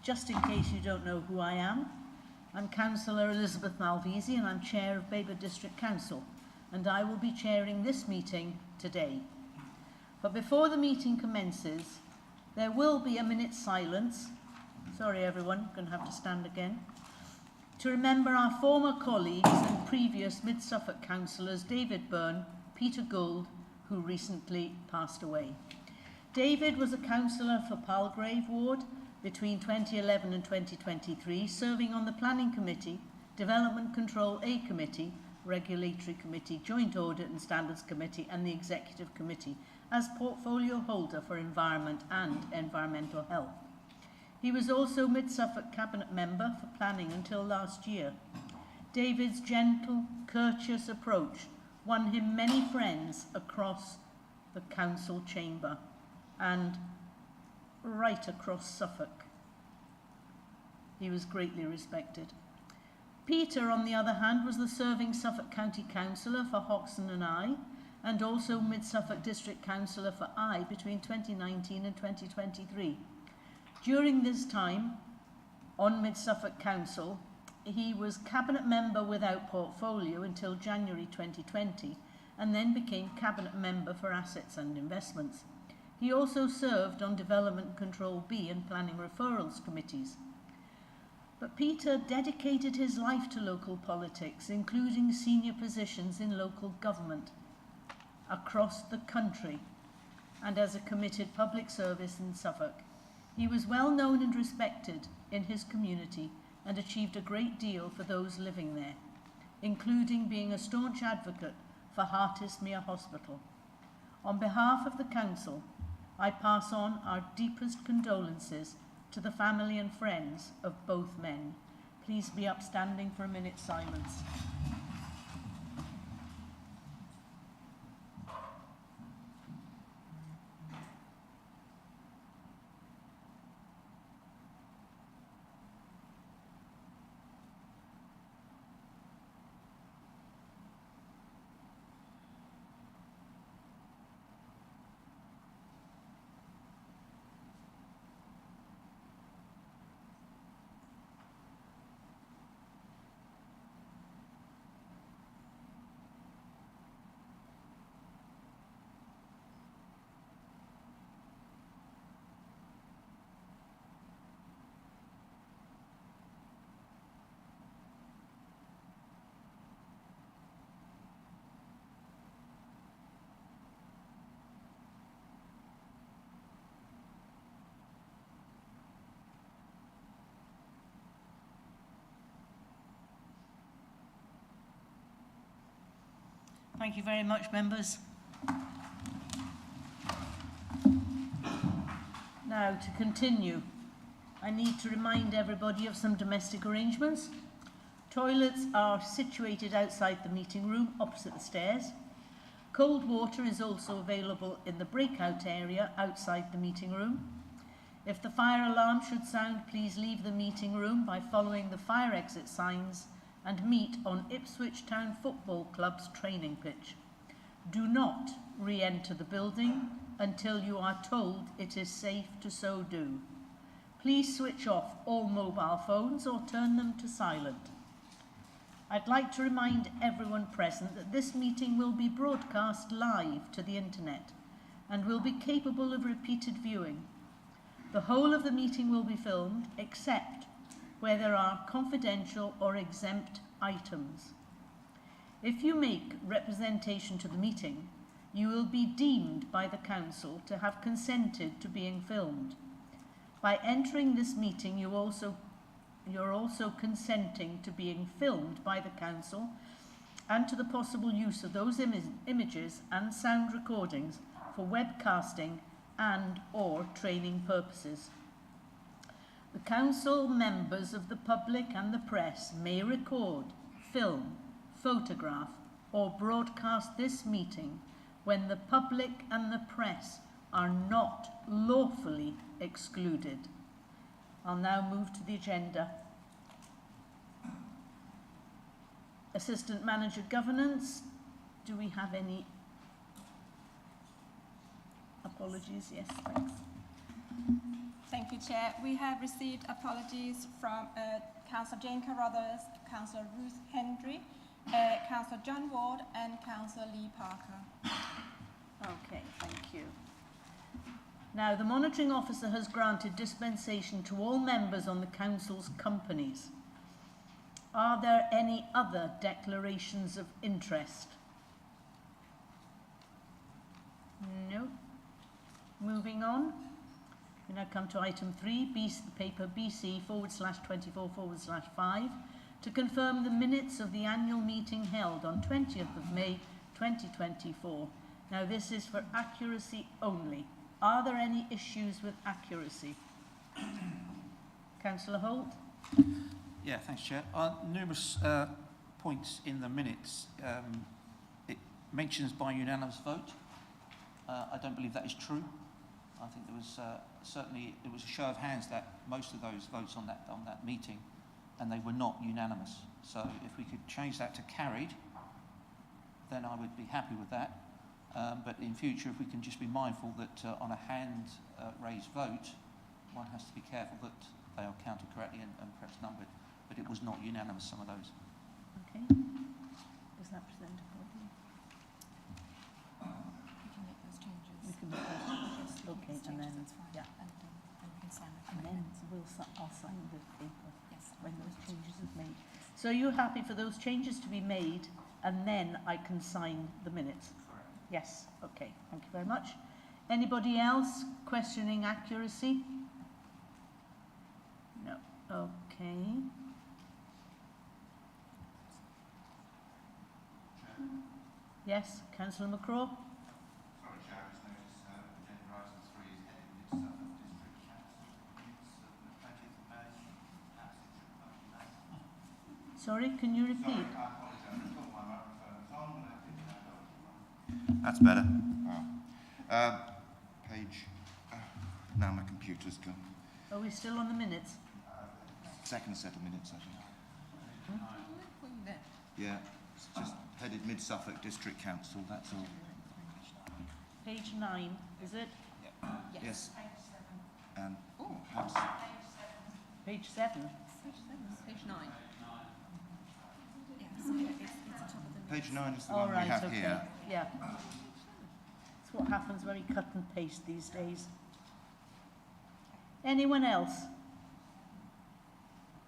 Just in case you don't know who I am, I'm Councillor Elizabeth Malvesi and I'm Chair of Babergh District Council, and I will be chairing this meeting today. But before the meeting commences, there will be a minute's silence. Sorry everyone, I'm going to have to stand again. To remember our former colleagues and previous Mid-Suffolk councillors David Byrne, Peter Gould, who recently passed away. David was a councillor for Palgrave Ward between 2011 and 2023, serving on the Planning Committee, Development Control A Committee, Regulatory Committee, Joint Audit and Standards Committee and the Executive Committee as portfolio holder for Environment and Environmental Health. He was also Mid-Suffolk Cabinet Member for Planning until last year. David's gentle, courteous approach won him many friends across the council chamber and right across Suffolk. He was greatly respected. Peter, on the other hand, was the serving Suffolk County Councillor for Hoxton and Eye, and also Mid-Suffolk District Councillor for Eye between 2019 and 2023. During this time on Mid-Suffolk Council, he was Cabinet Member without portfolio until January 2020, and then became Cabinet Member for Assets and Investments. He also served on Development Control B and Planning Referrals Committees. But Peter dedicated his life to local politics, including senior positions in local government across the country and as a committed public service in Suffolk. He was well known and respected in his community and achieved a great deal for those living there, including being a staunch advocate for Hartismere Hospital. On behalf of the Council, I pass on our deepest condolences to the family and friends of both men. Please be upstanding for a minute's silence. Thank you very much, members. Now, to continue, I need to remind everybody of some domestic arrangements. Toilets are situated outside the meeting room, opposite the stairs. Cold water is also available in the breakout area outside the meeting room. If the fire alarm should sound, please leave the meeting room by following the fire exit signs and meet on Ipswich Town Football Club's training pitch. Do not re-enter the building until you are told it is safe to so do. Please switch off all mobile phones or turn them to silent. I'd like to remind everyone present that this meeting will be broadcast live to the internet and will be capable of repeated viewing. The whole of the meeting will be filmed, except where there are confidential or exempt items. If you make representation to the meeting, you will be deemed by the Council to have consented to being filmed. By entering this meeting, you're also consenting to being filmed by the Council and to the possible use of those images and sound recordings for webcasting and or training purposes. The Council, members of the public and the press may record, film, photograph or broadcast this meeting when the public and the press are not lawfully excluded. I'll now move to the agenda. Assistant Manager Governance. Do we have any apologies? Yes, thanks. Thank you, Chair. We have received apologies from Councillor Jane Carruthers, Councillor Ruth Hendry, Councillor John Ward and Councillor Lee Parker. Okay, thank you. Now, the monitoring officer has granted dispensation to all members on the council's companies. Are there any other declarations of interest? No. Moving on. We now come to item 3, paper BC/24/5, to confirm the minutes of the annual meeting held on 20th of May 2024. Now, this is for accuracy only. Are there any issues with accuracy? Councillor Holt? Yeah, thanks, Chair. Numerous points in the minutes. It mentions by unanimous vote. I don't believe that is true. I think there was certainly it was a show of hands that most of those votes on that meeting, and they were not unanimous. So if we could change that to carried, then I would be happy with that. But in future, if we can just be mindful that on a hand raised vote, one has to be careful that they are counted correctly and perhaps numbered. But it was not unanimous, some of those. Okay. Is that presented properly? We can make those changes. We can make those changes. Yes, Okay, changes, and then, that's fine. yeah. And we can sign it. And then I'll sign the paper Yes. when those changes are made. So are you happy for those changes to be made and then I can sign the minutes? Correct. Yes, okay, thank you very much. Anybody else questioning accuracy? No, okay. Yes, Councillor McCraw? Sorry, Chair, I just noticed agenda item 3 is headed Mid-Suffolk District Council. It's the 20th of May. Perhaps it should be Sorry, can you repeat? Sorry, I apologise. I thought my microphone was on, but I didn't know that was on. That's better. Page... now my computer's gone. Are we still on the minutes? Second set of minutes, I think. Yeah, it's just headed Mid-Suffolk District Council, that's all. Page 9, is it? Yeah. Yes. And Oh. perhaps... Page 7? Page 9. Yes, it's the top of the Page 9 is the All one right, we have okay. here. Yeah. That's what happens when we cut and paste these days. Anyone else?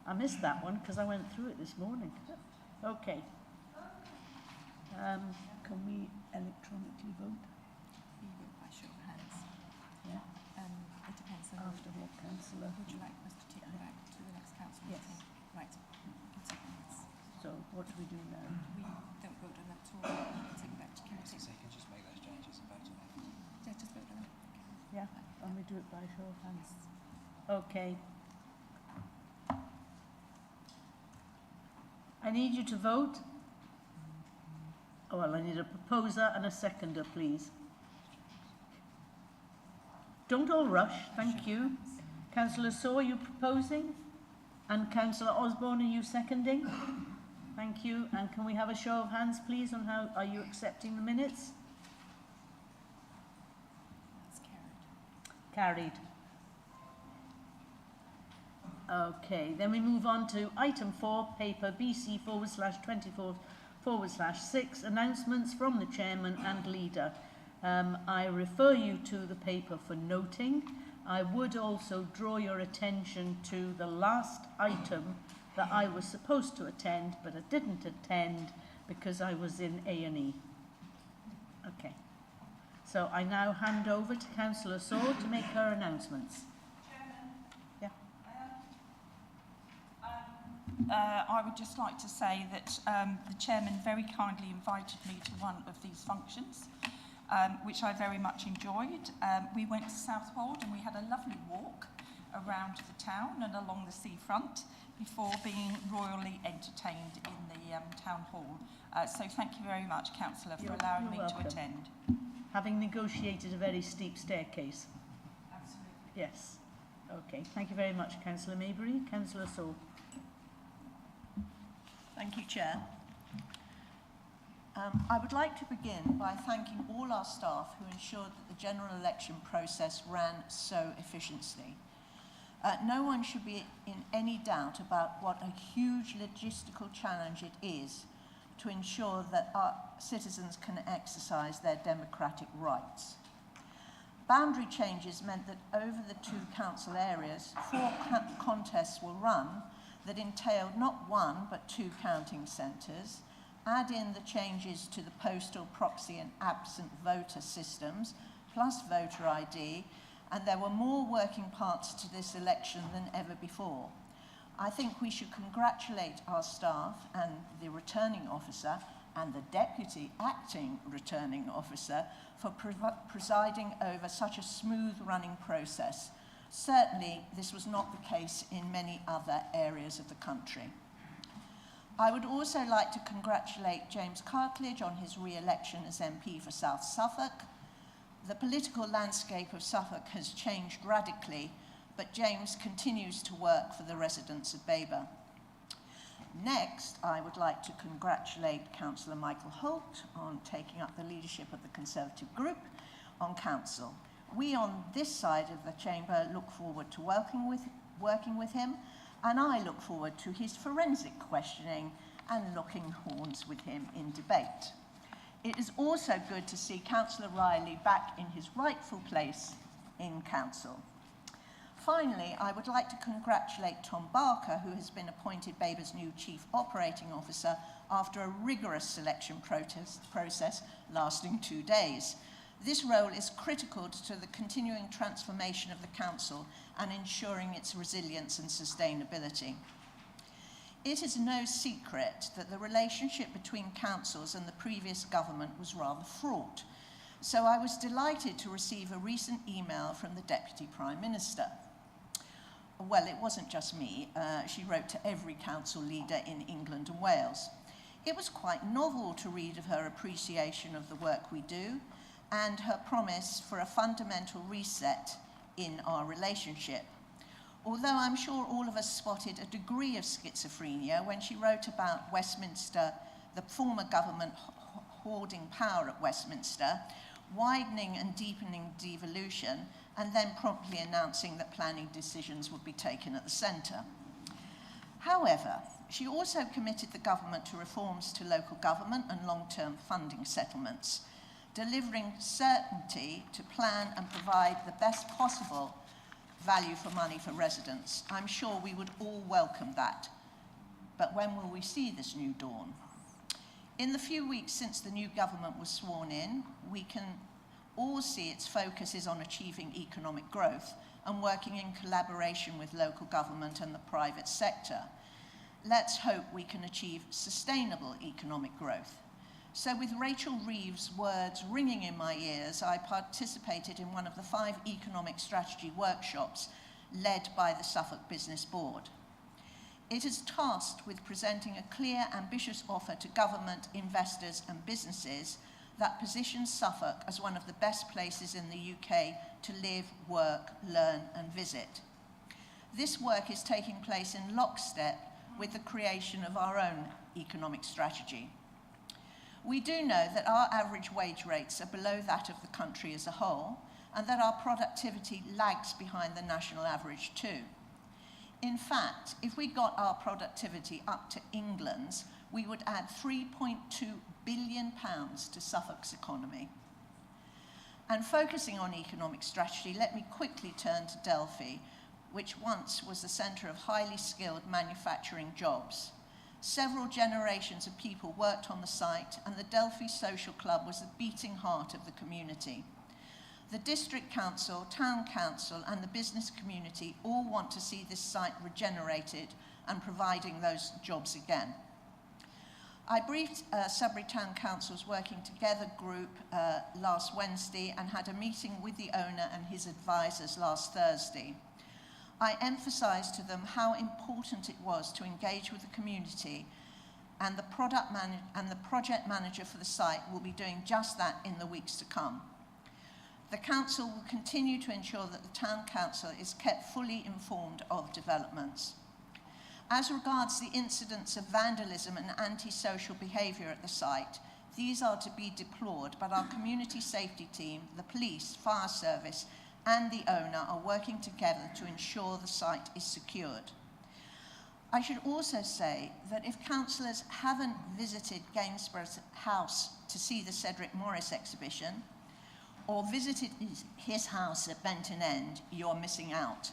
I missed that one because I went through it this morning. Okay. Can we electronically vote? We vote by show of hands. Yeah. It depends on After what, councillor? Would you like us to take it back to the next council Yes. meeting? Right. So what do we do now? We don't vote on that at all. We take it back to committee. So you can just make those changes and vote on it. Yeah, just vote on it. Yeah, and we do it by show of hands. Okay. I need you to vote. Oh, well, I need a proposer and a seconder, please. Don't all rush, thank you. Councillor Saw, are you proposing? And Councillor Osborne, are you seconding? Thank you. And can we have a show of hands, please, on how are you accepting the minutes? That's carried. Carried. Okay, then we move on to item 4, paper BC/24/6, announcements from the chairman and leader. I refer you to the paper for noting. I would also draw your attention to the last item that I was supposed to attend, but I didn't attend because I was in A&E. Okay. So I now hand over to Councillor Saw to make her announcements. I would just like to say that the chairman very kindly invited me to one of these functions, which I very much enjoyed. We went to Southwold and we had a lovely walk around the town and along the seafront before being royally entertained in the town hall. So thank you very much, Councillor, for allowing me to attend. Having negotiated a very steep staircase. Absolutely. Yes. Okay. Thank you very much, Councillor Maybury. Councillor Saul. Thank you, Chair. I would like to begin by thanking all our staff who ensured that the general election process ran so efficiently. No one should be in any doubt about what a huge logistical challenge it is to ensure that our citizens can exercise their democratic rights. Boundary changes meant that over the 2 council areas, 4 contests were run that entailed not 1 but 2 counting centres. Add in the changes to the postal, proxy and absent voter systems, plus voter ID, and there were more working parts to this election than ever before. I think we should congratulate our staff and the returning officer and the deputy acting returning officer for presiding over such a smooth running process. Certainly, this was not the case in many other areas of the country. I would also like to congratulate James Cartledge on his re-election as MP for South Suffolk. The political landscape of Suffolk has changed radically, but James continues to work for the residents of Babergh. Next, I would like to congratulate Councillor Michael Holt on taking up the leadership of the Conservative group on council. We on this side of the chamber look forward to working with him, and I look forward to his forensic questioning and locking horns with him in debate. It is also good to see Councillor Riley back in his rightful place in council. Finally, I would like to congratulate Tom Barker, who has been appointed Babergh's new Chief Operating Officer after a rigorous selection process lasting 2 days. This role is critical to the continuing transformation of the council and ensuring its resilience and sustainability. It is no secret that the relationship between councils and the previous government was rather fraught. So I was delighted to receive a recent email from the Deputy Prime Minister. Well, it wasn't just me. She wrote to every council leader in England and Wales. It was quite novel to read of her appreciation of the work we do and her promise for a fundamental reset in our relationship. Although I'm sure all of us spotted a degree of schizophrenia when she wrote about Westminster, the former government hoarding power at Westminster, widening and deepening devolution, and then promptly announcing that planning decisions would be taken at the centre. However, she also committed the government to reforms to local government and long-term funding settlements, delivering certainty to plan and provide the best possible value for money for residents. I'm sure we would all welcome that. But when will we see this new dawn? In the few weeks since the new government was sworn in, we can all see its focus is on achieving economic growth and working in collaboration with local government and the private sector. Let's hope we can achieve sustainable economic growth. So with Rachel Reeves' words ringing in my ears, I participated in one of the 5 economic strategy workshops led by the Suffolk Business Board. It is tasked with presenting a clear, ambitious offer to government, investors and businesses that positions Suffolk as one of the best places in the UK to live, work, learn and visit. This work is taking place in lockstep with the creation of our own economic strategy. We do know that our average wage rates are below that of the country as a whole, and that our productivity lags behind the national average too. In fact, if we got our productivity up to England's, we would add £3.2 billion to Suffolk's economy. And focusing on economic strategy, let me quickly turn to Delphi, which once was the centre of highly skilled manufacturing jobs. Several generations of people worked on the site, and the Delphi Social Club was the beating heart of the community. The District Council, Town Council and the business community all want to see this site regenerated and providing those jobs again. I briefed Sudbury Town Council's Working Together group last Wednesday and had a meeting with the owner and his advisors last Thursday. I emphasised to them how important it was to engage with the community, and the project manager for the site will be doing just that in the weeks to come. The council will continue to ensure that the town council is kept fully informed of developments. As regards the incidents of vandalism and antisocial behaviour at the site, these are to be deplored, but our community safety team, the police, fire service and the owner are working together to ensure the site is secured. I should also say that if councillors haven't visited Gainsborough's house to see the Cedric Morris exhibition, or visited his house at Benton End, you're missing out.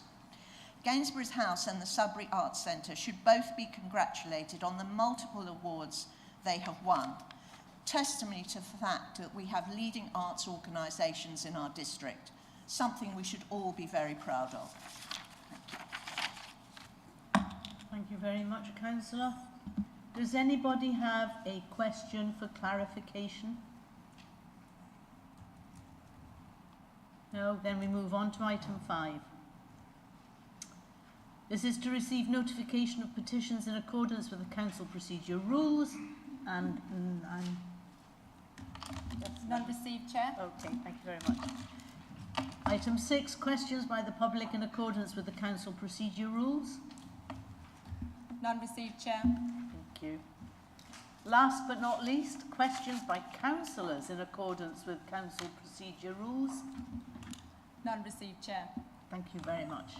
Gainsborough's house and the Sudbury Arts Centre should both be congratulated on the multiple awards they have won, testimony to the fact that we have leading arts organisations in our district, something we should all be very proud of. Thank you very much, Councillor. Does anybody have a question for clarification? No, then we move on to item 5. This is to receive notification of petitions in accordance with the council procedure rules and None received, Chair. okay, thank you very much. Item 6, questions by the public in accordance with the council procedure rules. None received, Chair. Thank you. Last but not least, questions by councillors in accordance with council procedure rules. None received, Chair. Thank you very much.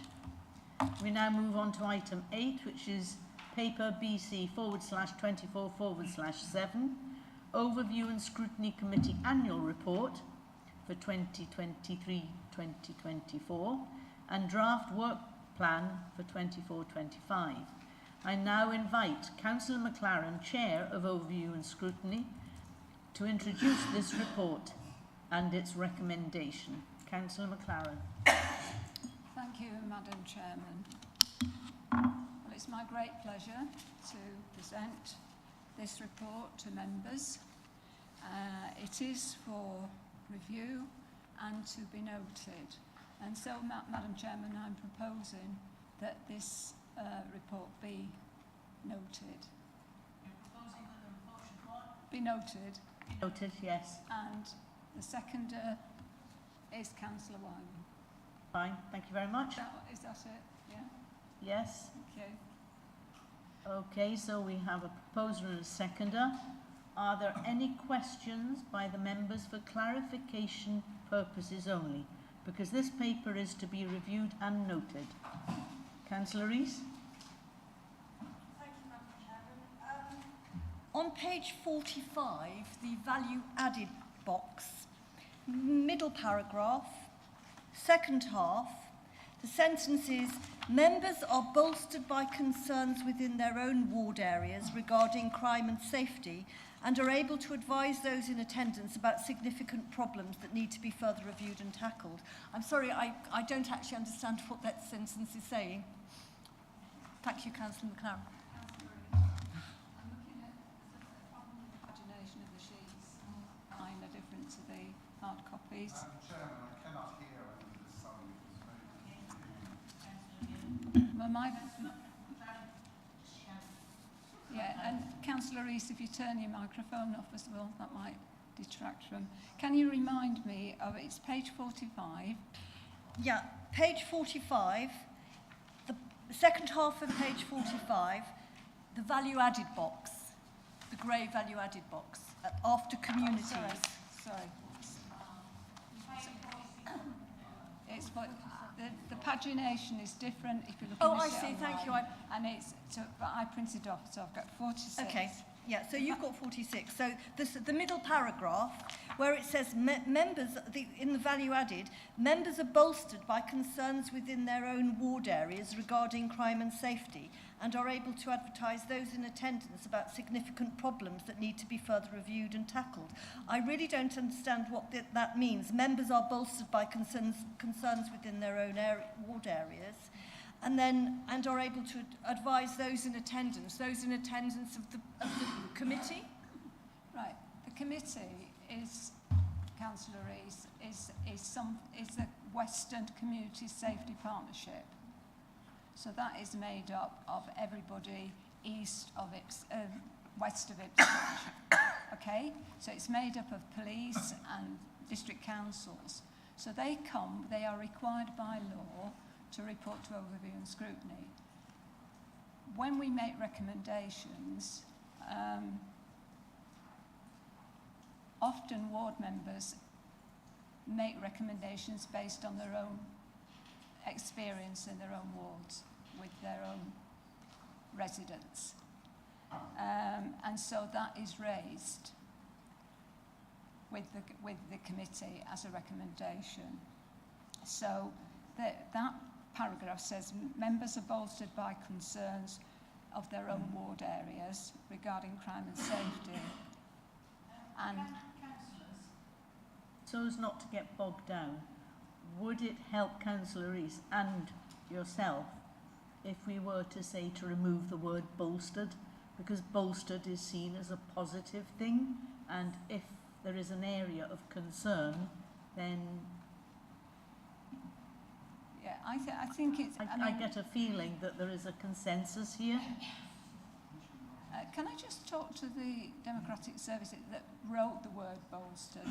We now move on to item 8, which is paper BC/24/7, Overview and Scrutiny Committee Annual Report for 2023-2024 and Draft Work Plan for 24-25. I now invite Councillor McLaren, Chair of Overview and Scrutiny, to introduce this report and its recommendation. Councillor McLaren. Thank you, Madam Chairman. Well, it's my great pleasure to present this report to members. It is for review and to be noted. And so, Madam Chairman, I'm proposing that this report be noted. You're proposing that the report should what? Be noted. Be noted, yes. And the seconder is Councillor Wyman. Fine, thank you very much. Is that it? Yeah? Yes. Thank you. Okay, so we have a proposer and a seconder. Are there any questions by the members for clarification purposes only? Because this paper is to be reviewed and noted. Councillor Rees? Thank you, Madam Chairman. On page 45, the value added box, middle paragraph, second half, the sentence is, members are bolstered by concerns within their own ward areas regarding crime and safety and are able to advise those in attendance about significant problems that need to be further reviewed and tackled. I'm sorry, I don't actually understand what that sentence is saying. Thank you, Councillor McLaren. I'm looking at the problem with the pagination of the sheets. I'm a different to the hard copies. Madam Chairman, I cannot hear under the sound of Well, yeah, and Councillor Rees, if you turn your microphone off as well, that might detract from. Can you remind me of it's page 45? Yeah, page 45, the second half of page 45, the value added box, the grey value added box, after communities. Sorry. It's what the pagination is different if you look Oh, at I it see, online. thank you. And it's, but I printed off, so I've got 46. Okay, yeah, so you've got 46. So the middle paragraph, where it says members, in the value added, members are bolstered by concerns within their own ward areas regarding crime and safety and are able to advertise those in attendance about significant problems that need to be further reviewed and tackled. I really don't understand what that means. Members are bolstered by concerns within their own ward areas and are able to advise those in attendance of the committee? Right, the committee is, Councillor Rees, is the Western Community Safety Partnership. So that is made up of everybody east of west of Ipswich. Okay, so it's made up of police and district councils. So they are required by law to report to overview and scrutiny. When we make recommendations, often ward members make recommendations based on their own experience in their own wards with their own residents. And so that is raised with the committee as a recommendation. So that paragraph says members are bolstered by concerns of their own ward areas regarding crime and safety. And so as not to get bogged down, would it help Councillor Rees and yourself if we were to say to remove the word bolstered? Because bolstered is seen as a positive thing, and if there is an area of concern, then yeah, I think it's... I get a feeling that there is a consensus here. Can I just talk to the Democratic Service that wrote the word bolstered?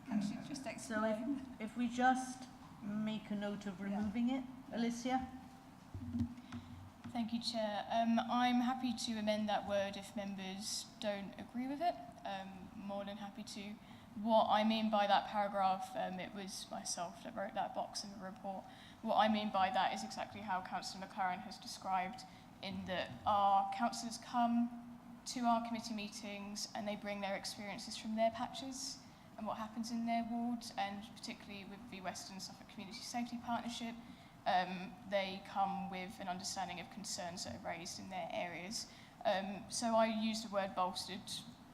Can she just explain? So if we just make a note of removing it, Alicia? Thank you, Chair. I'm happy to amend that word if members don't agree with it. More than happy to. What I mean by that paragraph, it was myself that wrote that box in the report. What I mean by that is exactly how Councillor McLaren has described, in that our councillors come to our committee meetings and they bring their experiences from their patches and what happens in their wards, and particularly with the Western Suffolk Community Safety Partnership, they come with an understanding of concerns that are raised in their areas. So I used the word bolstered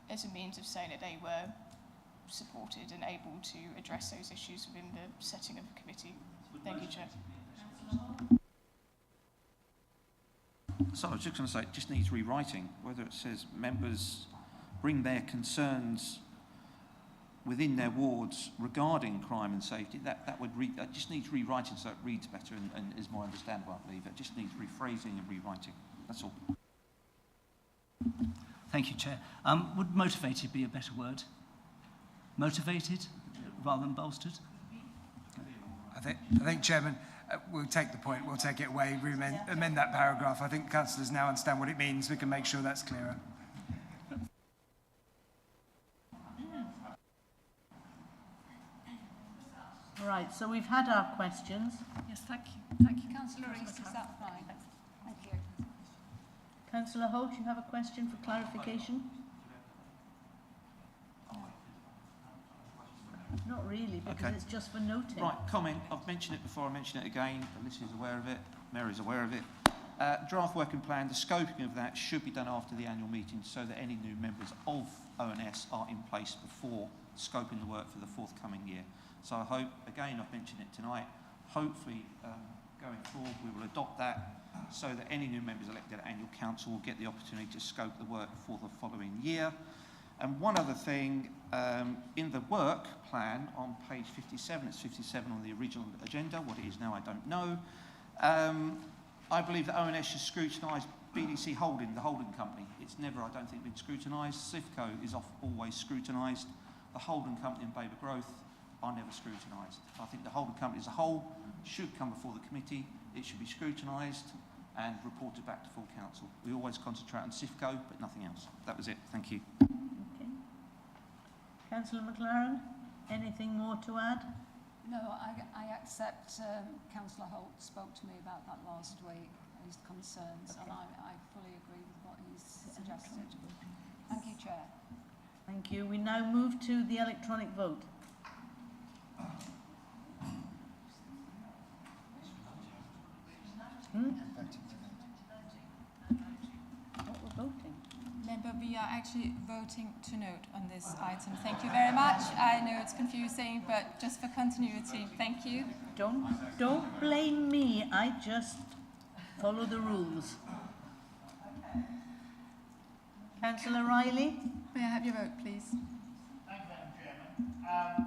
as a means of saying that they were supported and able to address those issues within the setting of the committee. Thank you, Chair. So I was just going to say, it just needs rewriting, whether it says members bring their concerns within their wards regarding crime and safety, that just needs rewriting so it reads better and is more understandable, I believe. It just needs rephrasing and rewriting. That's all. Thank you, Chair. Would motivated be a better word? Motivated rather than bolstered? I think Chairman, we'll take the point, we'll take it away, amend that paragraph. I think councillors now understand what it means. We can make sure that's clearer. Right, so we've had our questions. Yes, thank you. Thank you, Councillor Rees. Is that fine? Thank you. Councillor Holt, you have a question for clarification? Not really, because it's just for noting. Right, comment. I've mentioned it before, I mention it again. Alicia's aware of it, Mary's aware of it. Draft working plan, the scoping of that should be done after the annual meeting so that any new members of ONS are in place before scoping the work for the forthcoming year. So I hope, again, I've mentioned it tonight, hopefully going forward we will adopt that so that any new members elected at annual council will get the opportunity to scope the work for the following year. And one other thing, in the work plan on page 57, it's 57 on the original agenda, what it is now I don't know, I believe that ONS should scrutinise BDC Holding, the holding company. It's never, I don't think, been scrutinised. CIFCO is always scrutinised. The holding company in Babergh are never scrutinised. I think the holding company as a whole should come before the committee. It should be scrutinised and reported back to full council. We always concentrate on CIFCO, but nothing else. That was it. Thank you. Okay. Councillor McLaren, anything more to add? No, I accept Councillor Holt spoke to me about that last week, his concerns, and I fully agree with what he's suggested. Thank you, Chair. Thank you. We now move to the electronic vote. What we're voting? Member, we are actually voting to note on this item. Thank you very much. I know it's confusing, but just for continuity, thank you. Don't blame me. I just follow the rules. Councillor Riley? May I have your vote, please? Thank you, Madam Chairman.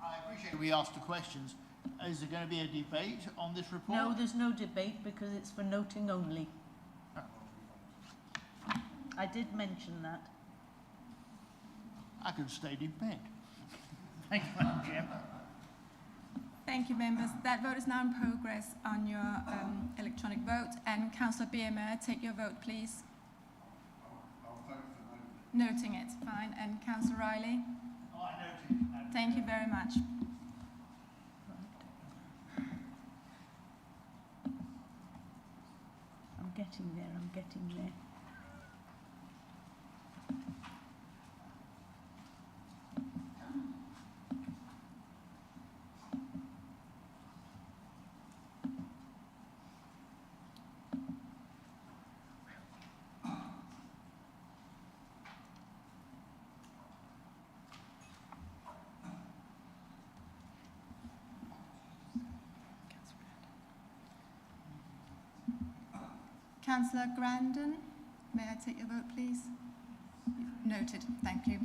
I appreciate we asked the questions. Is there going to be a debate on this report? No, there's no debate because it's for noting only. I did mention that. I could have stayed in bed. Thank you, Madam Chairman. Thank you, members. That vote is now in progress on your electronic vote. And Councillor Beer, may I take your vote, please? I'll vote for noting. Noting it, fine. And Councillor Riley? I noted. Thank you very much. I'm getting there, I'm getting there. Councillor Grandon, may I take your vote, please? Noted. Thank you.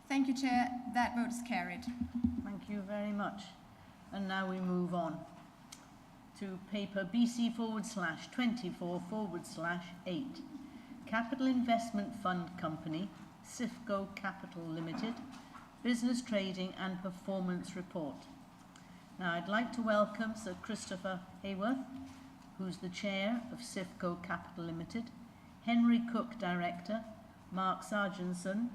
Thank you, Chair. That vote is carried. Thank you very much. And now we move on to paper BC/24/8. Capital Investment Fund Company, CIFCO Capital Limited, Business Trading and Performance Report. Now I'd like to welcome Sir Christopher Hayworth, who's the Chair of CIFCO Capital Limited, Henry Cook, Director, Mark Sargenson,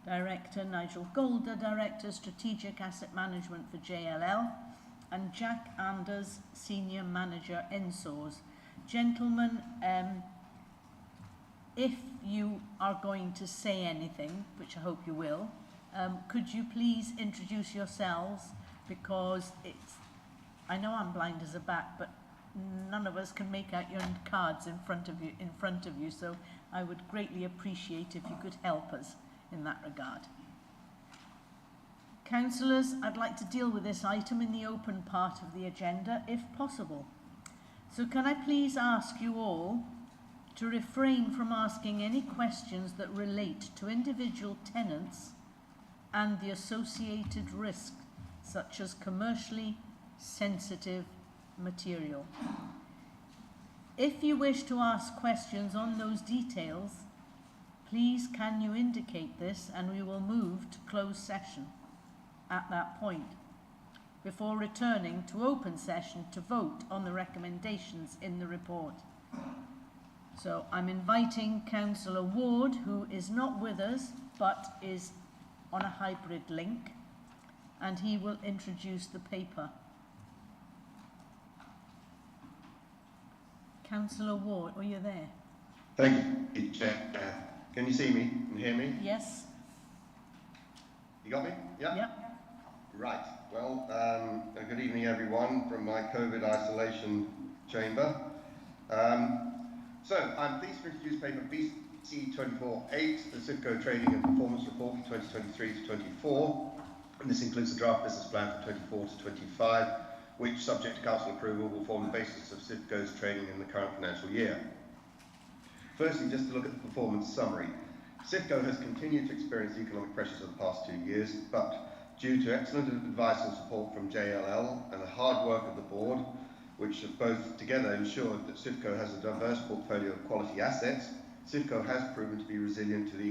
Director, Nigel Golder, Director, Strategic Asset Management for JLL, and Jack Anders, Senior Manager, NSORS. Gentlemen, if you are going to say anything, which I hope you will, could you please introduce yourselves, because I know I'm blind as a bat, but none of us can make out your cards in front of you, so I would greatly appreciate if you could help us in that regard. Councillors, I'd like to deal with this item in the open part of the agenda, if possible. So can I please ask you all to refrain from asking any questions that relate to individual tenants and the associated risk, such as commercially sensitive material. If you wish to ask questions on those details, please can you indicate this, and we will move to closed session at that point, before returning to open session to vote on the recommendations in the report. So I'm inviting Councillor Ward, who is not with us but is on a hybrid link, and he will introduce the paper. Councillor Ward, are you there? Thank you, Chair. Can you see me and hear me? Yes. You got me? Yeah? Yep. Right. Well, good evening, everyone, from my COVID isolation chamber. So, I'm pleased to introduce paper BC/24/8, the CIFCO Trading and Performance Report for 2023 to 24. And this includes the draft business plan for 24 to 25, which, subject to council approval, will form the basis of CIFCO's trading in the current financial year. Firstly, just to look at the performance summary. CIFCO has continued to experience economic pressures over the past 2 years, but due to excellent advice and support from JLL and the hard work of the board, which have both together ensured that CIFCO has a diverse portfolio of quality assets, CIFCO has proven to be resilient to the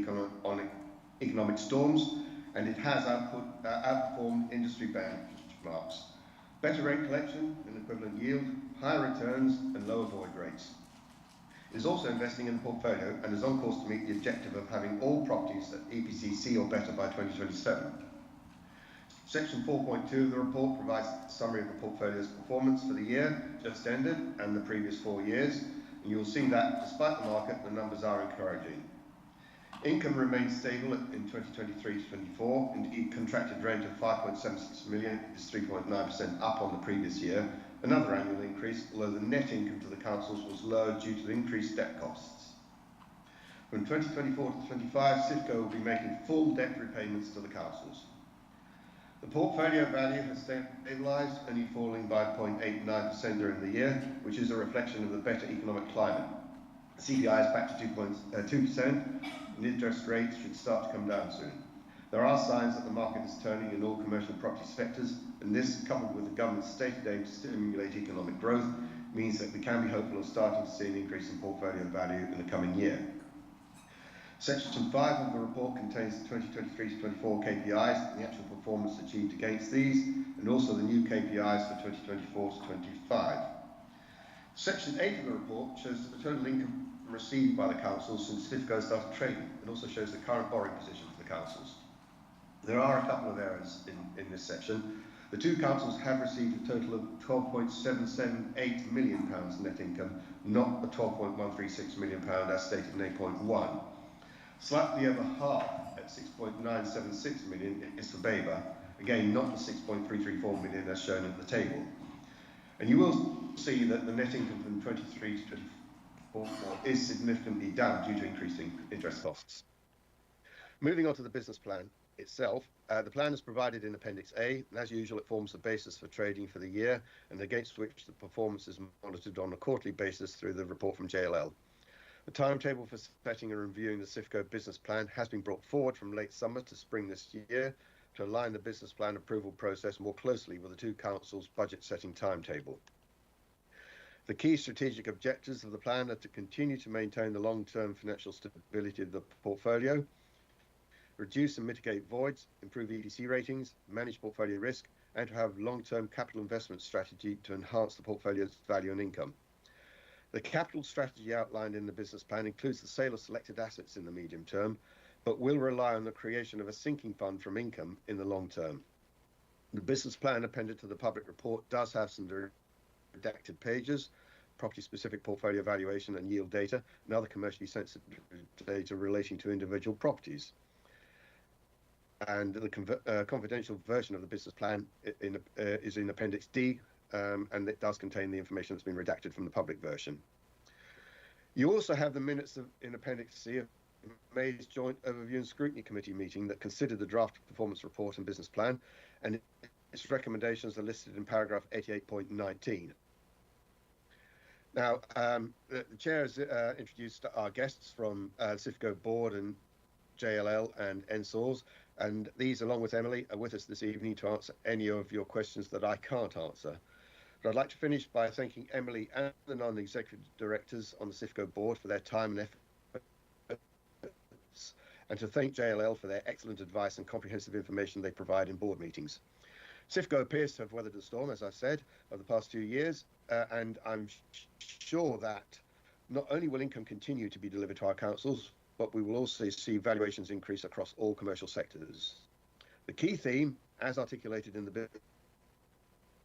economic storms, and it has outperformed industry benchmarks. Better rent collection and equivalent yield, higher returns and lower void rates. It is also investing in the portfolio and is on course to meet the objective of having all properties at EPC C or better by 2027. Section 4.2 of the report provides a summary of the portfolio's performance for the year just ended and the previous 4 years, and you will see that despite the market, the numbers are encouraging. Income remains stable in 2023 to 24, and contracted rent of 5.76 million is 3.9% up on the previous year, another annual increase, although the net income to the councils was lower due to increased debt costs. From 2024 to 25, CIFCO will be making full debt repayments to the councils. The portfolio value has stabilised, only falling by 0.89% during the year, which is a reflection of the better economic climate. CPI is back to 2%, and interest rates should start to come down soon. There are signs that the market is turning in all commercial property sectors, and this, coupled with the government's stated aim to stimulate economic growth, means that we can be hopeful of starting to see an increase in portfolio value in the coming year. Section 5 of the report contains the 2023 to 24 KPIs and the actual performance achieved against these, and also the new KPIs for 2024 to 25. Section 8 of the report shows the total income received by the council since CIFCO started trading, and also shows the current borrowing position for the councils. There are a couple of errors in this section. The two councils have received a total of £12.778 million net income, not the £12.136 million as stated in 8.1. Slightly over half at 6.976 million is for Babergh, again not the 6.334 million as shown at the table. And you will see that the net income from 23 to 24 is significantly down due to increasing interest costs. Moving on to the business plan itself, the plan is provided in Appendix A, and as usual it forms the basis for trading for the year and against which the performance is monitored on a quarterly basis through the report from JLL. The timetable for setting and reviewing the CIFCO business plan has been brought forward from late summer to spring this year to align the business plan approval process more closely with the two councils' budget setting timetable. The key strategic objectives of the plan are to continue to maintain the long-term financial stability of the portfolio, reduce and mitigate voids, improve EDC ratings, manage portfolio risk, and to have long-term capital investment strategy to enhance the portfolio's value and income. The capital strategy outlined in the business plan includes the sale of selected assets in the medium term, but will rely on the creation of a sinking fund from income in the long term. The business plan appended to the public report does have some redacted pages, property-specific portfolio valuation and yield data, and other commercially sensitive data relating to individual properties. And the confidential version of the business plan is in Appendix D, and it does contain the information that's been redacted from the public version. You also have the minutes in Appendix C of May's Joint Overview and Scrutiny Committee meeting that considered the draft performance report and business plan, and its recommendations are listed in paragraph 88.19. Now, the Chair has introduced our guests from CIFCO Board and JLL and NSORS, and these, along with Emily, are with us this evening to answer any of your questions that I can't answer. But I'd like to finish by thanking Emily and the non-executive directors on the CIFCO board for their time and efforts, and to thank JLL for their excellent advice and comprehensive information they provide in board meetings. CIFCO appears to have weathered the storm, as I said, of the past 2 years, and I'm sure that not only will income continue to be delivered to our councils, but we will also see valuations increase across all commercial sectors. The key theme, as articulated in the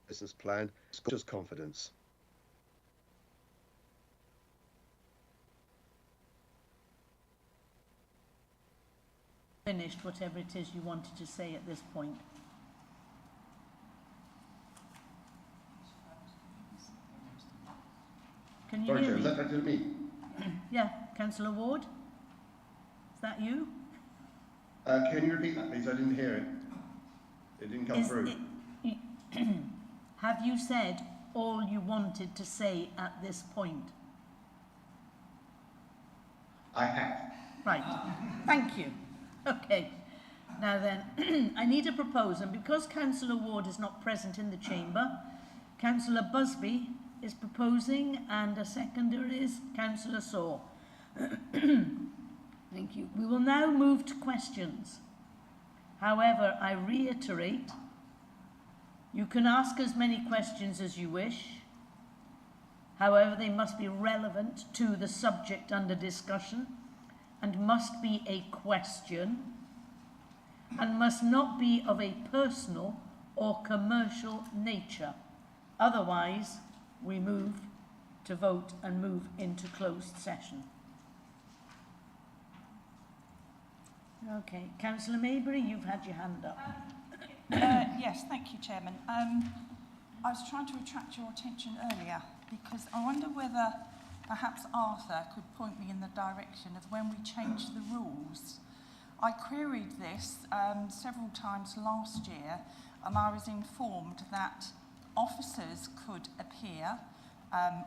business plan, is cautious confidence. Finished whatever it is you wanted to say at this point. Can you hear me? Is that to me? Yeah, Councillor Ward? Is that you? Can you repeat that, please? I didn't hear it. It didn't come through. Have you said all you wanted to say at this point? I have. Right. Thank you. Okay. Now then, I need a proposal, and because Councillor Ward is not present in the chamber, Councillor Busby is proposing, and a seconder is Councillor Saw. Thank you. We will now move to questions. However, I reiterate, you can ask as many questions as you wish. However, they must be relevant to the subject under discussion and must be a question and must not be of a personal or commercial nature. Otherwise, we move to vote and move into closed session. Okay, Councillor Maybury, you've had your hand up. Yes, thank you, Chairman. I was trying to attract your attention earlier because I wonder whether perhaps Arthur could point me in the direction of when we changed the rules. I queried this several times last year, and I was informed that officers could appear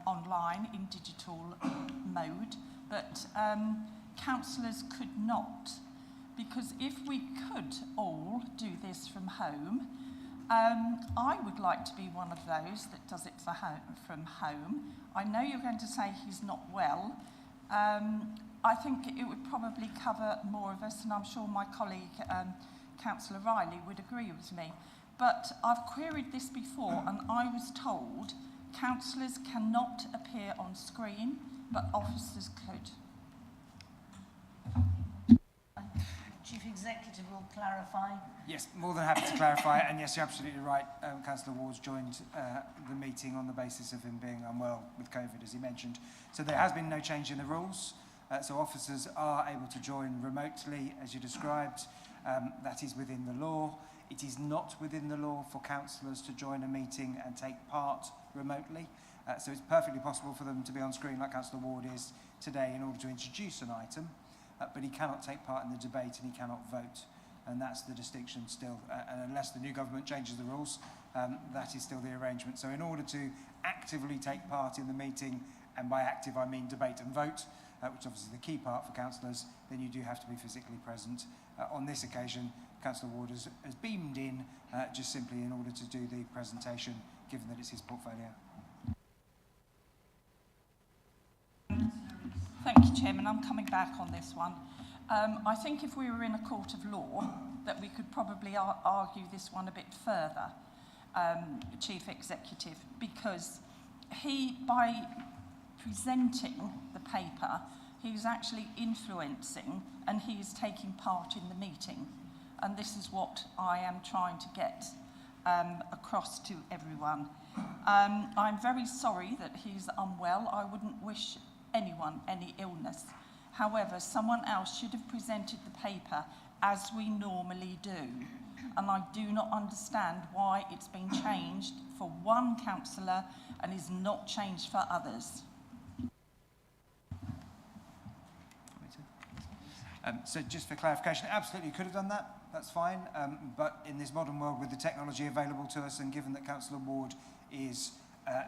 online in digital mode, but councillors could not. Because if we could all do this from home, I would like to be one of those that does it from home. I know you're going to say he's not well. I think it would probably cover more of us, and I'm sure my colleague, Councillor Riley, would agree with me. But I've queried this before, and I was told councillors cannot appear on screen, but officers could. Chief Executive. Executive will clarify. Yes, more than happy to clarify. And yes, you're absolutely right. Councillor Ward's joined the meeting on the basis of him being unwell with COVID, as he mentioned. So there has been no change in the rules. So officers are able to join remotely, as you described. That is within the law. It is not within the law for councillors to join a meeting and take part remotely. So it's perfectly possible for them to be on screen like Councillor Ward is today in order to introduce an item, but he cannot take part in the debate and he cannot vote. And that's the distinction still. And unless the new government changes the rules, that is still the arrangement. So in order to actively take part in the meeting, and by active I mean debate and vote, which obviously is the key part for councillors, then you do have to be physically present. On this occasion, Councillor Ward has beamed in just simply in order to do the presentation, given that it's his portfolio. Thank you, Chairman. I'm coming back on this one. I think if we were in a court of law, that we could probably argue this one a bit further, Chief Executive, because he, by presenting the paper, he's actually influencing and he's taking part in the meeting. And this is what I am trying to get across to everyone. I'm very sorry that he's unwell. I wouldn't wish anyone any illness. However, someone else should have presented the paper as we normally do. And I do not understand why it's been changed for one councillor and is not changed for others. So just for clarification, absolutely could have done that, that's fine. But in this modern world with the technology available to us and given that Councillor Ward is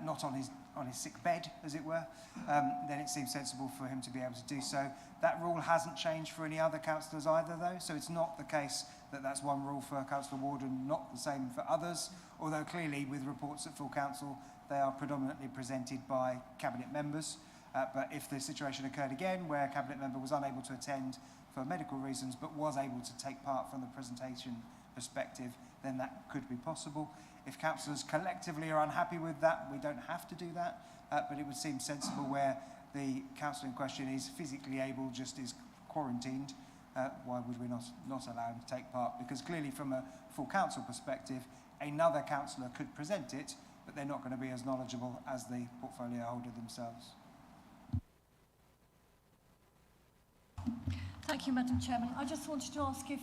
not on his sick bed, as it were, then it seems sensible for him to be able to do so. That rule hasn't changed for any other councillors either, though, so it's not the case that that's one rule for Councillor Ward and not the same for others, although clearly with reports at full council, they are predominantly presented by Cabinet members. But if the situation occurred again where a Cabinet member was unable to attend for medical reasons but was able to take part from the presentation perspective, then that could be possible. If councillors collectively are unhappy with that, we don't have to do that, but it would seem sensible where the councillor in question is physically able, just is quarantined, why would we not allow him to take part? Because clearly from a full council perspective, another councillor could present it, but they're not going to be as knowledgeable as the portfolio holder themselves. Thank you, Madam Chairman. I just wanted to ask if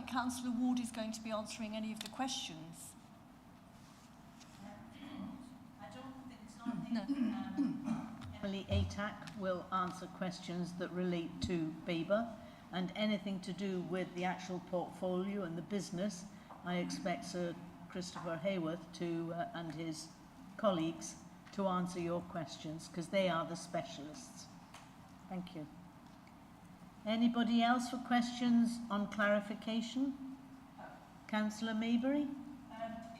Councillor Ward is going to be answering any of the questions. I don't think so. I think Emily Atack will answer questions that relate to Babergh, and anything to do with the actual portfolio and the business. I expect Sir Christopher Hayworth to and his colleagues to answer your questions, because they are the specialists. Thank you. Anybody else for questions on clarification? Councillor Maybury?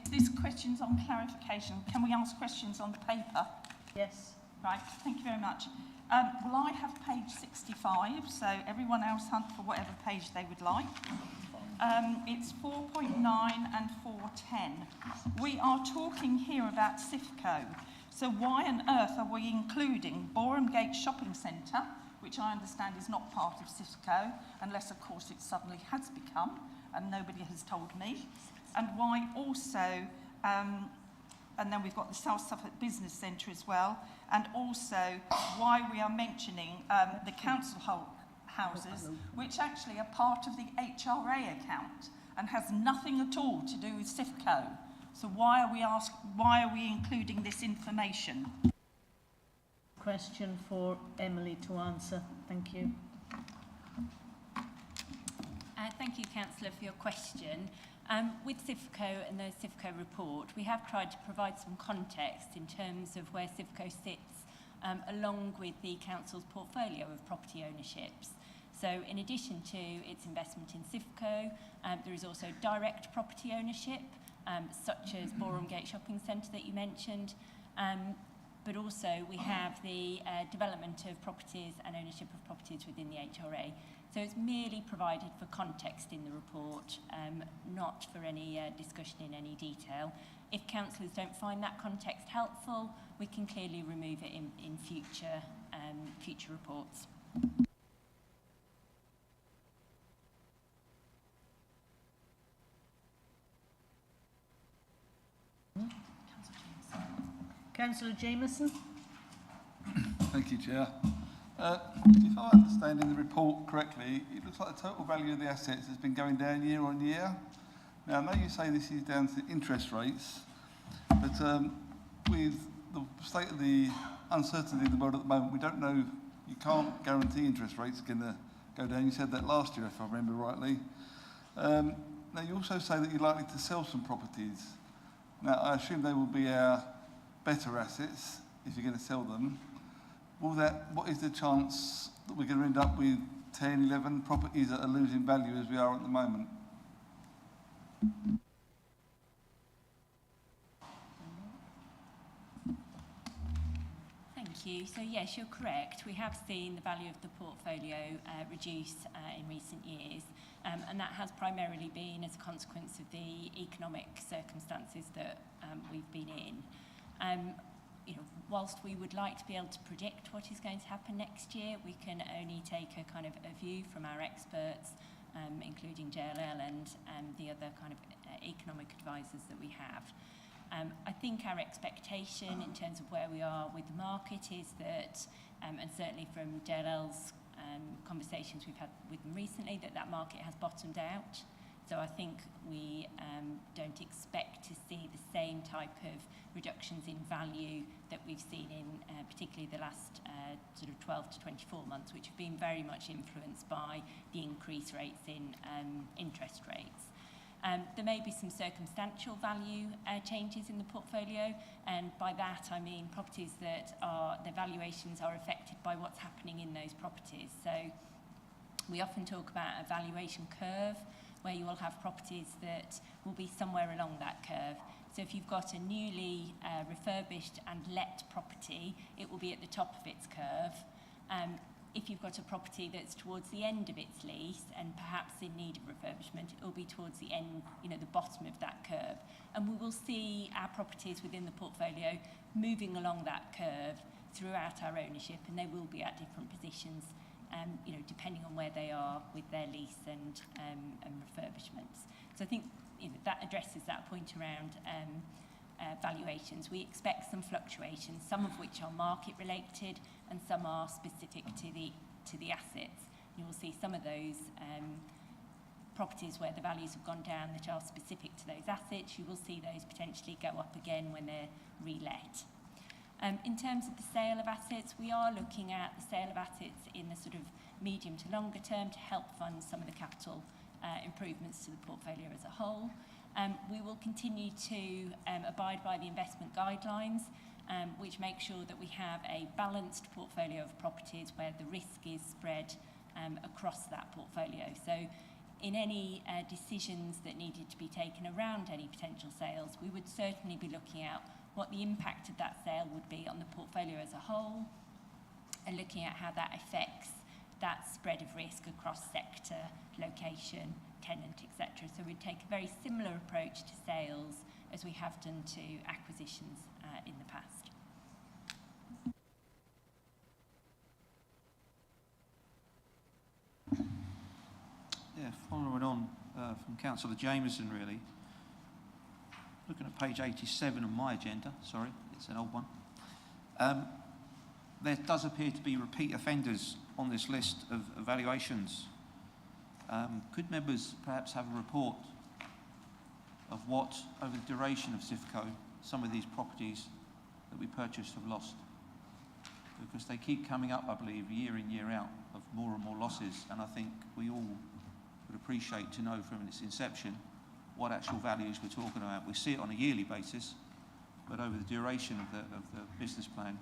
If there's questions on clarification, can we ask questions on the paper? Yes. Right, thank you very much. Well, I have page 65, so everyone else hunt for whatever page they would like. It's 4.9 and 4.10. We are talking here about CIFCO. So why on earth are we including Babergh Shopping Centre, which I understand is not part of CIFCO, unless, of course, it suddenly has become, and nobody has told me. And why also, and then we've got the South Suffolk Business Centre as well, and also why we are mentioning the council houses, which actually are part of the HRA account and has nothing at all to do with CIFCO. So why are we including this information? Question for Emily to answer. Thank you. Thank you, Councillor, for your question. With CIFCO and the CIFCO report, we have tried to provide some context in terms of where CIFCO sits along with the Council's portfolio of property ownerships. So in addition to its investment in CIFCO, there is also direct property ownership, such as Babergh Shopping Centre that you mentioned, but also we have the development of properties and ownership of properties within the HRA. So it's merely provided for context in the report, not for any discussion in any detail. If councillors don't find that context helpful, we can clearly remove it in future reports. Councillor Jameson. Thank you, Chair. If I understand in the report correctly, it looks like the total value of the assets has been going down year on year. Now, I know you say this is down to interest rates, but with the state of the uncertainty of the world at the moment, we don't know, you can't guarantee interest rates are going to go down. You said that last year, if I remember rightly. Now, you also say that you're likely to sell some properties. Now, I assume they will be our better assets if you're going to sell them. What is the chance that we're going to end up with 10, 11 properties that are losing value as we are at the moment? Thank you. So yes, you're correct. We have seen the value of the portfolio reduce in recent years, and that has primarily been as a consequence of the economic circumstances that we've been in. You know, whilst we would like to be able to predict what is going to happen next year, we can only take a kind of a view from our experts, including JLL and the other kind of economic advisors that we have. I think our expectation in terms of where we are with the market is that, and certainly from JLL's conversations we've had with them recently, that market has bottomed out. So I think we don't expect to see the same type of reductions in value that we've seen in particularly the last sort of 12 to 24 months, which have been very much influenced by the increased rates in interest rates. There may be some circumstantial value changes in the portfolio, and by that I mean properties that their valuations are affected by what's happening in those properties. So we often talk about a valuation curve, where you will have properties that will be somewhere along that curve. So if you've got a newly refurbished and let property, it will be at the top of its curve. If you've got a property that's towards the end of its lease and perhaps in need of refurbishment, it will be towards the end, you know, the bottom of that curve. And we will see our properties within the portfolio moving along that curve throughout our ownership, and they will be at different positions, you know, depending on where they are with their lease and refurbishments. So I think, you know, that addresses that point around valuations. We expect some fluctuations, some of which are market related and some are specific to the assets. You will see some of those properties where the values have gone down that are specific to those assets. You will see those potentially go up again when they're re-let. In terms of the sale of assets, we are looking at the sale of assets in the sort of medium to longer term to help fund some of the capital improvements to the portfolio as a whole. We will continue to abide by the investment guidelines, which make sure that we have a balanced portfolio of properties where the risk is spread across that portfolio. So in any decisions that needed to be taken around any potential sales, we would certainly be looking at what the impact of that sale would be on the portfolio as a whole, and looking at how that affects that spread of risk across sector, location, tenant, etc. So we'd take a very similar approach to sales as we have done to acquisitions in the past. Yeah, following on from Councillor Jameson, really. Looking at page 87 of my agenda, sorry, it's an old one. There does appear to be repeat offenders on this list of evaluations. Could members perhaps have a report of what, over the duration of CIFCO, some of these properties that we purchased have lost? Because they keep coming up, I believe, year in, year out, of more and more losses, and I think we all would appreciate to know from its inception what actual values we're talking about. We see it on a yearly basis, but over the duration of the business plan,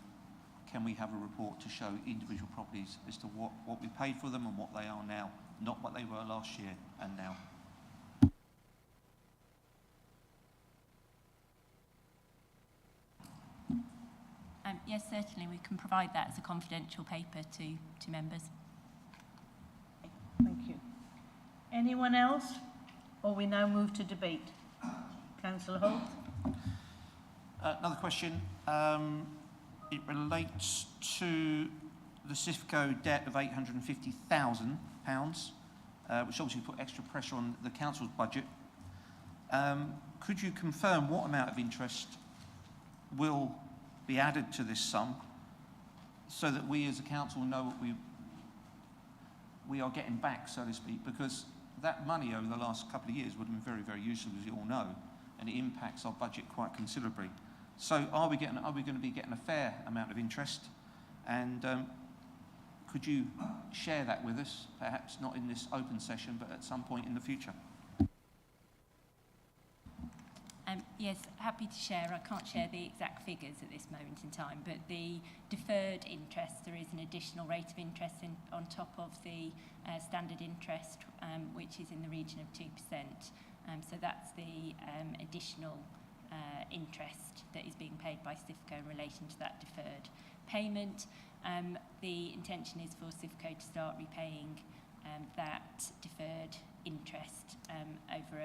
can we have a report to show individual properties as to what we paid for them and what they are now, not what they were last year and now? Yes, certainly we can provide that as a confidential paper to members. Thank you. Anyone else? Or we now move to debate. Councillor Holt. Another question. It relates to the CIFCO debt of £850,000, which obviously put extra pressure on the council's budget. Could you confirm what amount of interest will be added to this sum so that we as a council know what we are getting back, so to speak, because that money over the last couple of years would have been very, very useful, as you all know, and it impacts our budget quite considerably. So are we going to be getting a fair amount of interest? And could you share that with us, perhaps not in this open session, but at some point in the future? Yes, happy to share. I can't share the exact figures at this moment in time, but the deferred interest, there is an additional rate of interest on top of the standard interest, which is in the region of 2%. So that's the additional interest that is being paid by CIFCO in relation to that deferred payment. The intention is for CIFCO to start repaying that deferred interest over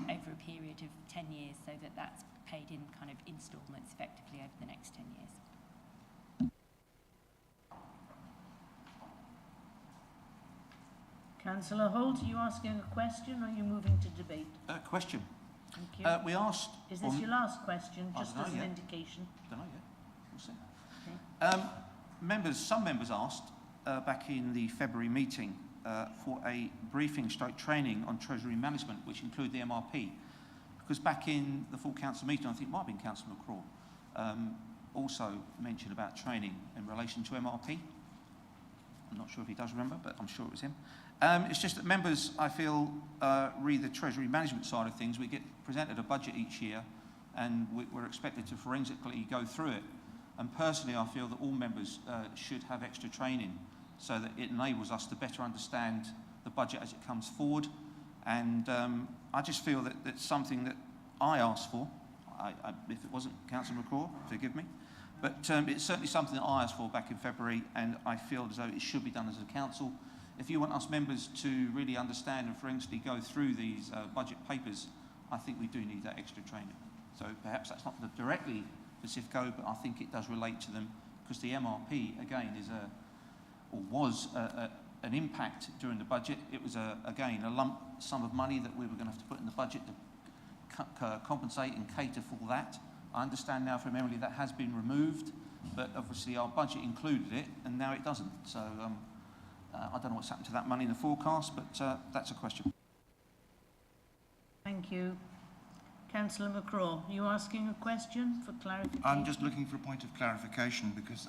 a period of 10 years, so that that's paid in kind of instalments effectively over the next 10 years. Councillor Holt, are you asking a question or are you moving to debate? Question. Thank you. We asked... Is this your last question, just as an yet. indication? Don't know yet. We'll see. Some members asked back in the February meeting for a briefing stroke training on Treasury management, which include the MRP. Because back in the full council meeting, I think it might have been Councillor McCraw, also mentioned about training in relation to MRP. I'm not sure if he does remember, but I'm sure it was him. It's just that members, I feel, read the Treasury management side of things. We get presented a budget each year, and we're expected to forensically go through it. And personally, I feel that all members should have extra training so that it enables us to better understand the budget as it comes forward. And I just feel that it's something that I asked for. If it wasn't Councillor McCraw, forgive me. But it's certainly something that I asked for back in February, and I feel as though it should be done as a council. If you want us members to really understand and forensically go through these budget papers, I think we do need that extra training. So perhaps that's not directly for CIFCO, but I think it does relate to them, because the MRP, again, was an impact during the budget. It was, again, a lump sum of money that we were going to have to put in the budget to compensate and cater for that. I understand now from Emily that has been removed, but obviously our budget included it, and now it doesn't. So I don't know what's happened to that money in the forecast, but that's a question. Thank you. Councillor McCraw, are you asking a question for clarification? I'm just looking for a point of clarification because,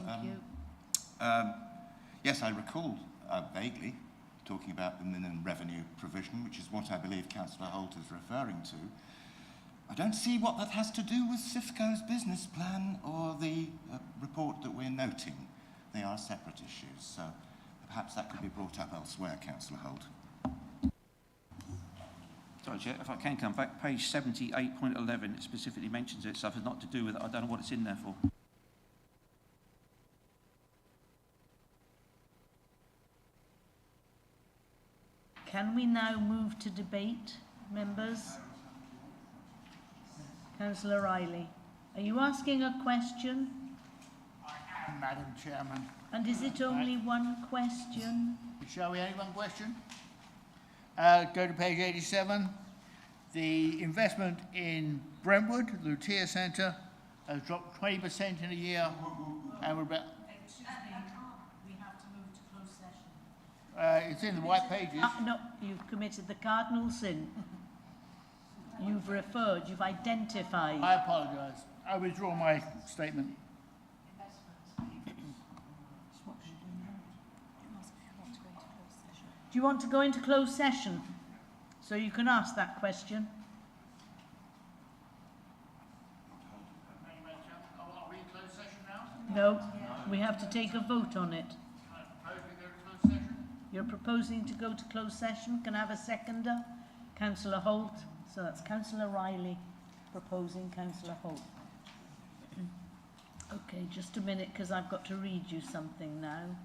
yes, I recall vaguely talking about the minimum revenue provision, which is what I believe Councillor Holt is referring to. I don't see what that has to do with CIFCO's business plan or the report that we're noting. They are separate issues, so perhaps that could be brought up elsewhere, Councillor Holt. Sorry, Chair, if I can come back, page 78.11, it specifically mentions it, so if it's not to do with it, I don't know what it's in there for. Can we now move to debate, members? Councillor Riley, are you asking a question? I am, Madam Chairman. And is it only one question? Shall we only one question? Go to page 87. The investment in Brentwood, the Lutia Centre, has dropped 20% in a year, and we're about... Excuse me, we have to move to closed session. It's in the white pages. No, you've committed the cardinal sin. You've referred, you've identified. I apologise. I withdraw my statement. Do you want to go into closed session? So you can ask that question. Are we in closed session now? No, we have to take a vote on it. I propose we go to closed session. You're proposing to go to closed session. Can I have a seconder? Councillor Holt. So that's Councillor Riley proposing Councillor Holt. Okay, just a minute, because I've got to read you something now.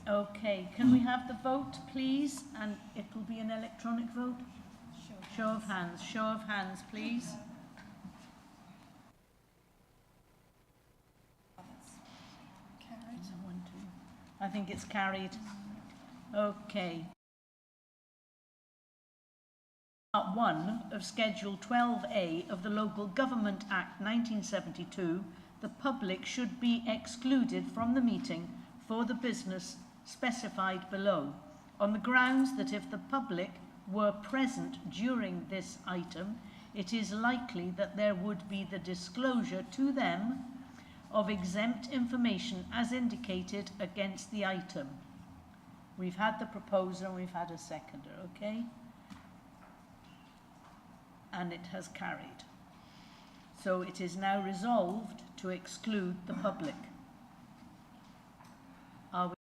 Okay, can we have the vote, please? And it will be an electronic vote? Show of hands. Show of hands, please. I think it's carried. Okay. Part 1 of Schedule 12A of the Local Government Act 1972, the public should be excluded from the meeting for the business specified below, on the grounds that if the public were present during this item, it is likely that there would be the disclosure to them of exempt information as indicated against the item. We've had the proposer and we've had a seconder, okay? And it has carried. So it is now resolved to exclude the public. Are we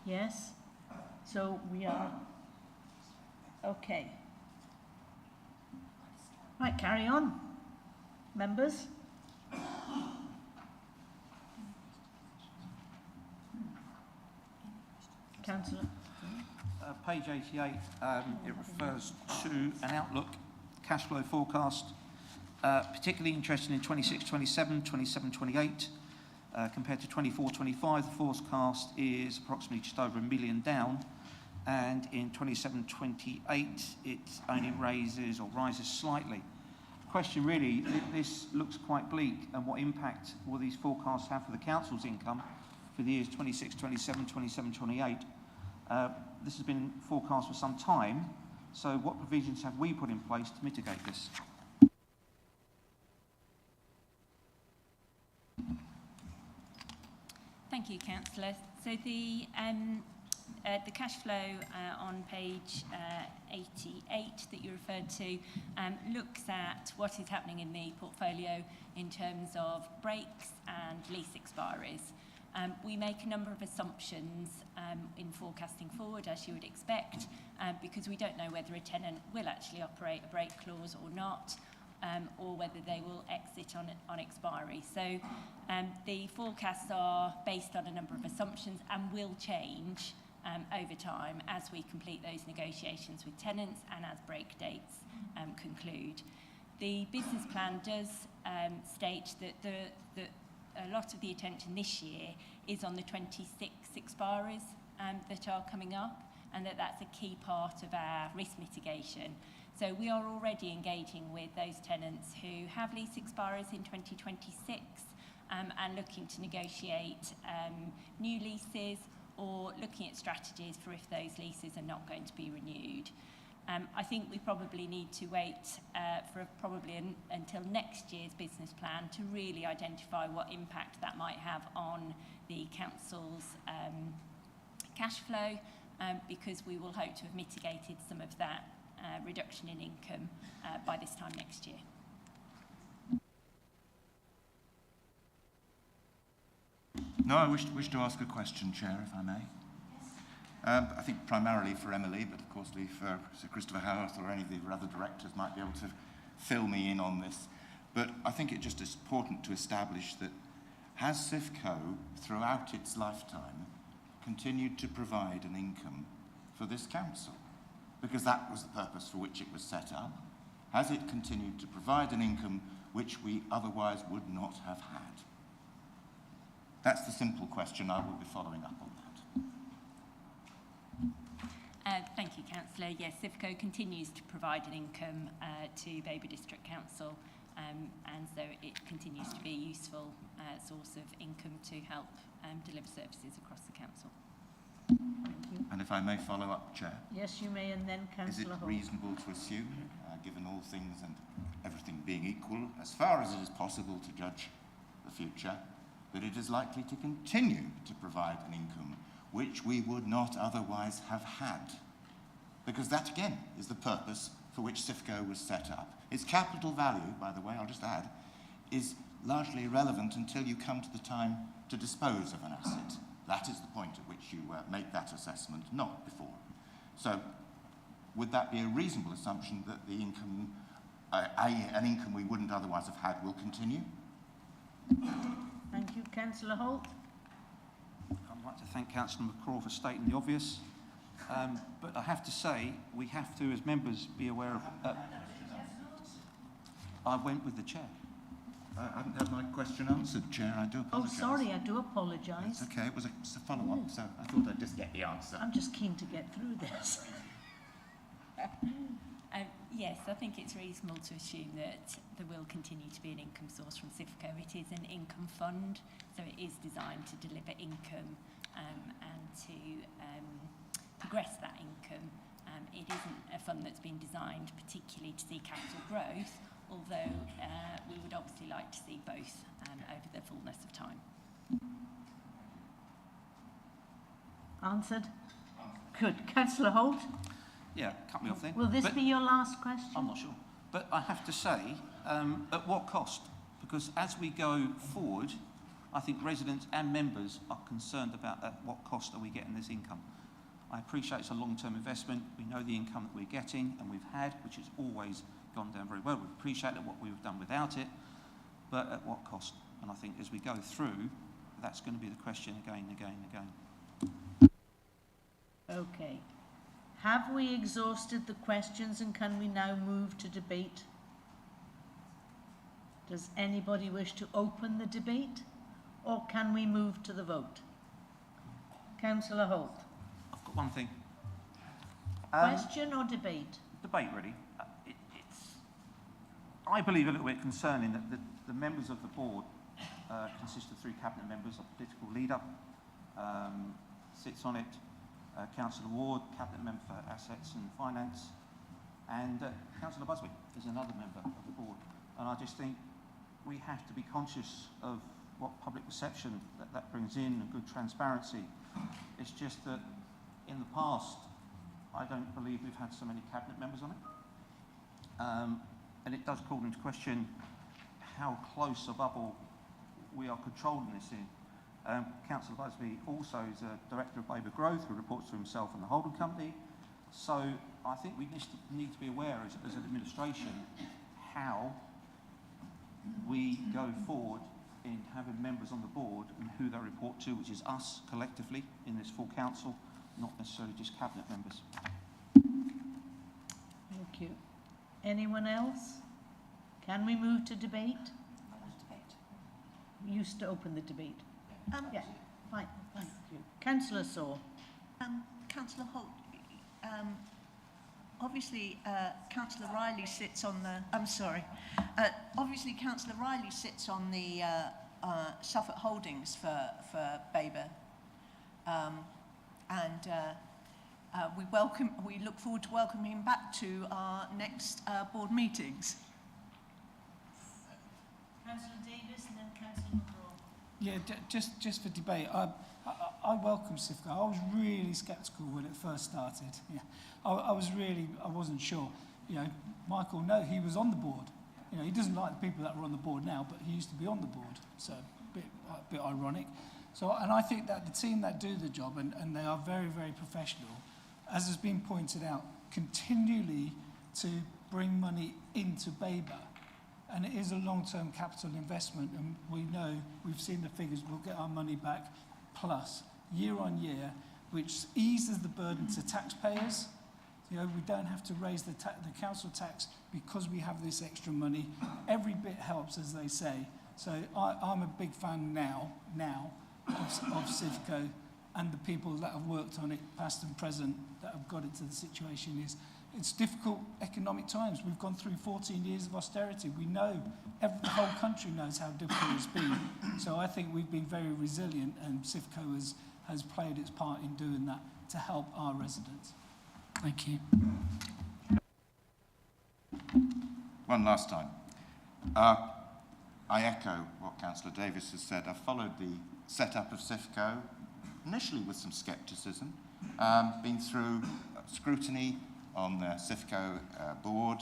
Yes? So we are... Okay. Right, carry on. Members? Councillor? Page 88, it refers to an outlook cash flow forecast, particularly interested in 26-27, 27-28. Compared to 24-25, the forecast is approximately just over £1 million down, and in 27-28, it only rises slightly. The question really, this looks quite bleak, and what impact will these forecasts have for the council's income for the years 26-27, 27-28? This has been forecast for some time, so what provisions have we put in place to mitigate this? Thank you, Councillor. So the cash flow on page 88 that you referred to looks at what is happening in the portfolio in terms of breaks and lease expiries. We make a number of assumptions in forecasting forward, as you would expect, because we don't know whether a tenant will actually operate a break clause or not, or whether they will exit on expiry. So the forecasts are based on a number of assumptions and will change over time as we complete those negotiations with tenants and as break dates conclude. The business plan does state that a lot of the attention this year is on the 26 expiries that are coming up, and that's a key part of our risk mitigation. So we are already engaging with those tenants who have lease expiries in 2026 and looking to negotiate new leases or looking at strategies for if those leases are not going to be renewed. I think we probably need to wait until next year's business plan to really identify what impact that might have on the council's cash flow, because we will hope to have mitigated some of that reduction in income by this time next year. No, I wish to ask a question, Chair, if I may. I think primarily for Emily, but of course for Sir Christopher Howarth or any of the other directors might be able to fill me in on this. But I think it just is important to establish that has CIFCO, throughout its lifetime, continued to provide an income for this council? Because that was the purpose for which it was set up. Has it continued to provide an income which we otherwise would not have had? That's the simple question. I will be following up on that. Thank you, Councillor. Yes, CIFCO continues to provide an income to Babergh District Council, and so it continues to be a useful source of income to help deliver services across the council. Thank you. And if I may follow up, Chair? Yes, you may, and then Councillor Holt. Is it reasonable to assume, given all things and everything being equal, as far as it is possible to judge the future, that it is likely to continue to provide an income which we would not otherwise have had? Because that, again, is the purpose for which CIFCO was set up. Its capital value, by the way, I'll just add, is largely irrelevant until you come to the time to dispose of an asset. That is the point at which you make that assessment, not before. So, would that be a reasonable assumption that the income, an income we wouldn't otherwise have had, will continue? Thank you. Councillor Holt. I'd like to thank Councillor McCraw for stating the obvious, but I have to say we have to, as members, be aware of... I went with the chair. I haven't had my question answered, Chair. I do apologise. Oh, sorry, I do apologise. It's okay. It was a follow-up, so I thought I'd just get the answer. I'm just keen to get through this. Yes, I think it's reasonable to assume that there will continue to be an income source from CIFCO. It is an income fund, so it is designed to deliver income and to progress that income. It isn't a fund that's been designed particularly to see capital growth, although we would obviously like to see both over the fullness of time. Answered? Good. Councillor Holt? Yeah, cut me off then. Will this be your last question? I'm not sure. But I have to say, at what cost? Because as we go forward, I think residents and members are concerned about at what cost are we getting this income. I appreciate it's a long-term investment. We know the income that we're getting and we've had, which has always gone down very well. We appreciate what we've done without it, but at what cost? And I think as we go through, that's going to be the question again and again and again. Okay. Have we exhausted the questions and can we now move to debate? Does anybody wish to open the debate or can we move to the vote? Councillor Holt. I've got one thing. Question or debate? Debate, really. I believe a little bit concerning that the members of the board consist of 3 cabinet members, a political leader sits on it, Councillor Ward, cabinet member for assets and finance, and Councillor Busby is another member of the board. And I just think we have to be conscious of what public perception that brings in and good transparency. It's just that in the past, I don't believe we've had so many cabinet members on it. And it does call into question how close a bubble we are controlling this in. Councillor Busby also is a director of Babergh Growth who reports to himself and the holding company. So I think we need to be aware as an administration how we go forward in having members on the board and who they report to, which is us collectively in this full council, not necessarily just cabinet members. Thank you. Anyone else? Can we move to debate? We used to open the debate. Yeah, fine, thank you. Councillor Saw. Councillor Holt, obviously Councillor Riley sits on the, obviously Councillor Riley sits on the Suffolk Holdings for Babergh. We look forward to welcoming him back to our next board meetings. Councillor Davis and then Councillor McGraw. Yeah, just for debate, I welcome CIFCO. I was really sceptical when it first started. Yeah, I wasn't sure. You know, Michael, no, he was on the board. You know, he doesn't like the people that were on the board now, but he used to be on the board. So a bit ironic. So, and I think that the team that do the job, and they are very, very professional, as has been pointed out, continually to bring money into Babergh. And it is a long-term capital investment, and we know, we've seen the figures, we'll get our money back plus year on year, which eases the burden to taxpayers. You know, we don't have to raise the council tax because we have this extra money. Every bit helps, as they say. So I'm a big fan now of CIFCO and the people that have worked on it, past and present, that have got it to the situation. It's difficult economic times. We've gone through 14 years of austerity. We know, the whole country knows how difficult it's been. So I think we've been very resilient, and CIFCO has played its part in doing that to help our residents. Thank you. One last time. I echo what Councillor Davis has said. I followed the setup of CIFCO, initially with some scepticism, been through scrutiny on the CIFCO board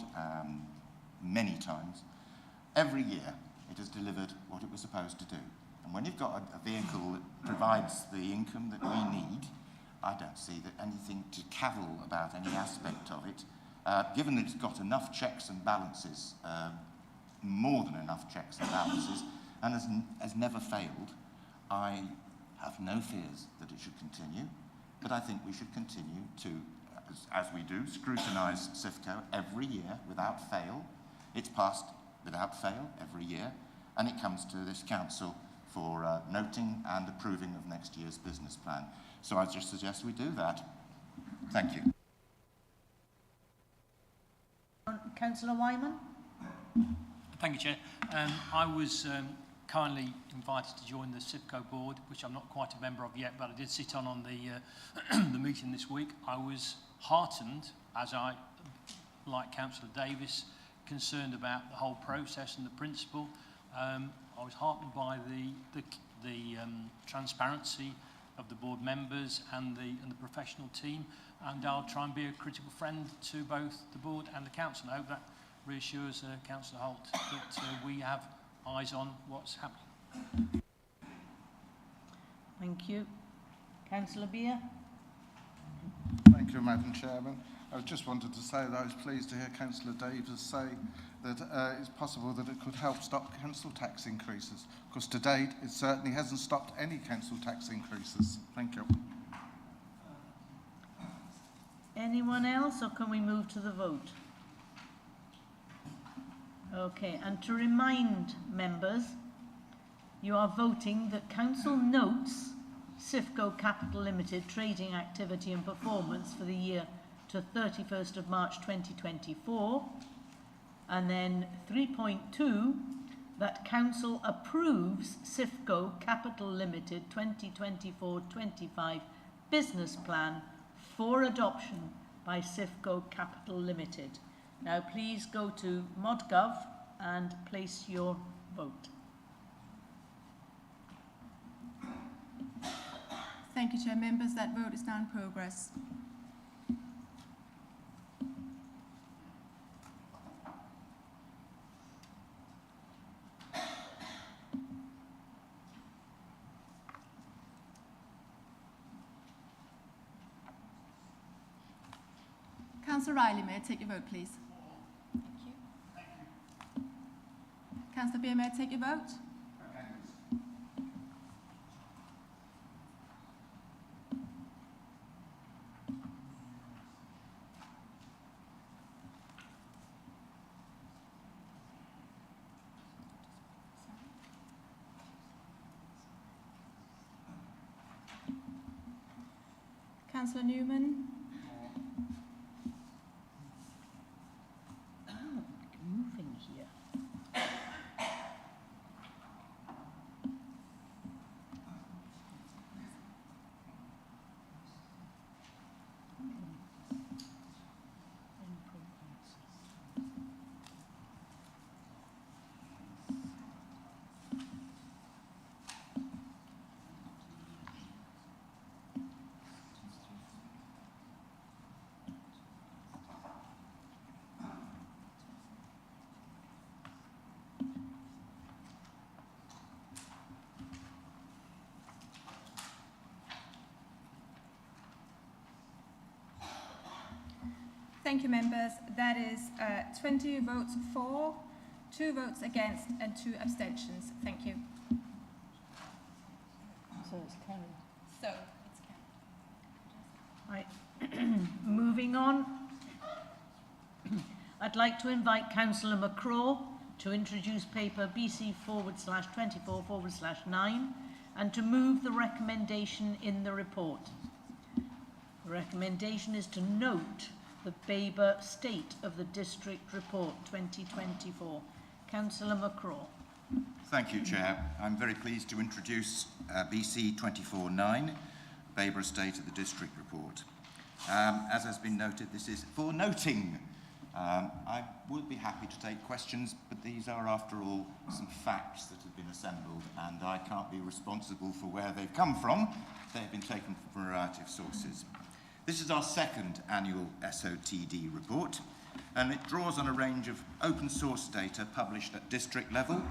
many times. Every year it has delivered what it was supposed to do. And when you've got a vehicle that provides the income that we need, I don't see that anything to cavil about any aspect of it. Given that it's got enough checks and balances, more than enough checks and balances, and has never failed, I have no fears that it should continue. But I think we should continue to, as we do, scrutinise CIFCO every year without fail. It's passed without fail every year, and it comes to this council for noting and approving of next year's business plan. So I just suggest we do that. Thank you. Councillor Wyman. Thank you, Chair. I was kindly invited to join the CIFCO board, which I'm not quite a member of yet, but I did sit on the the meeting this week. I was heartened, as I, like Councillor Davis, concerned about the whole process and the principle. I was heartened by the transparency of the board members and the professional team, and I'll try and be a critical friend to both the board and the council. I hope that reassures Councillor Holt that we have eyes on what's happening. Thank you. Councillor Beer. Thank you, Madam Chairman. I just wanted to say that I was pleased to hear Councillor Davis say that it's possible that it could help stop council tax increases, because to date it certainly hasn't stopped any council tax increases. Thank you. Anyone else, or can we move to the vote? Okay, and to remind members, you are voting that Council notes CIFCO Capital Limited trading activity and performance for the year to 31st of March 2024, and then 3.2, that Council approves CIFCO Capital Limited 2024-25 business plan for adoption by CIFCO Capital Limited. Now please go to ModGov and place your vote. Thank you, Chair. Members, that vote is now in progress. Councillor Riley, may I take your vote, please? Thank you. Councillor Beer, may I take your vote? Councillor Newman. Moving here. Thank you, members. That is 20 votes for, 2 votes against, and 2 abstentions. Thank you. So it's carried. So, it's carried. Right. Moving on. I'd like to invite Councillor McCraw to introduce paper BC/24/9 and to move the recommendation in the report. The recommendation is to note the Babergh State of the District Report 2024. Councillor McCraw. Thank you, Chair. I'm very pleased to introduce BC 24/9, Babergh State of the District Report. As has been noted, this is for noting. I would be happy to take questions, but these are, after all, some facts that have been assembled, and I can't be responsible for where they've come from. They've been taken from a variety of sources. This is our second annual SOTD report, and it draws on a range of open source data published at district level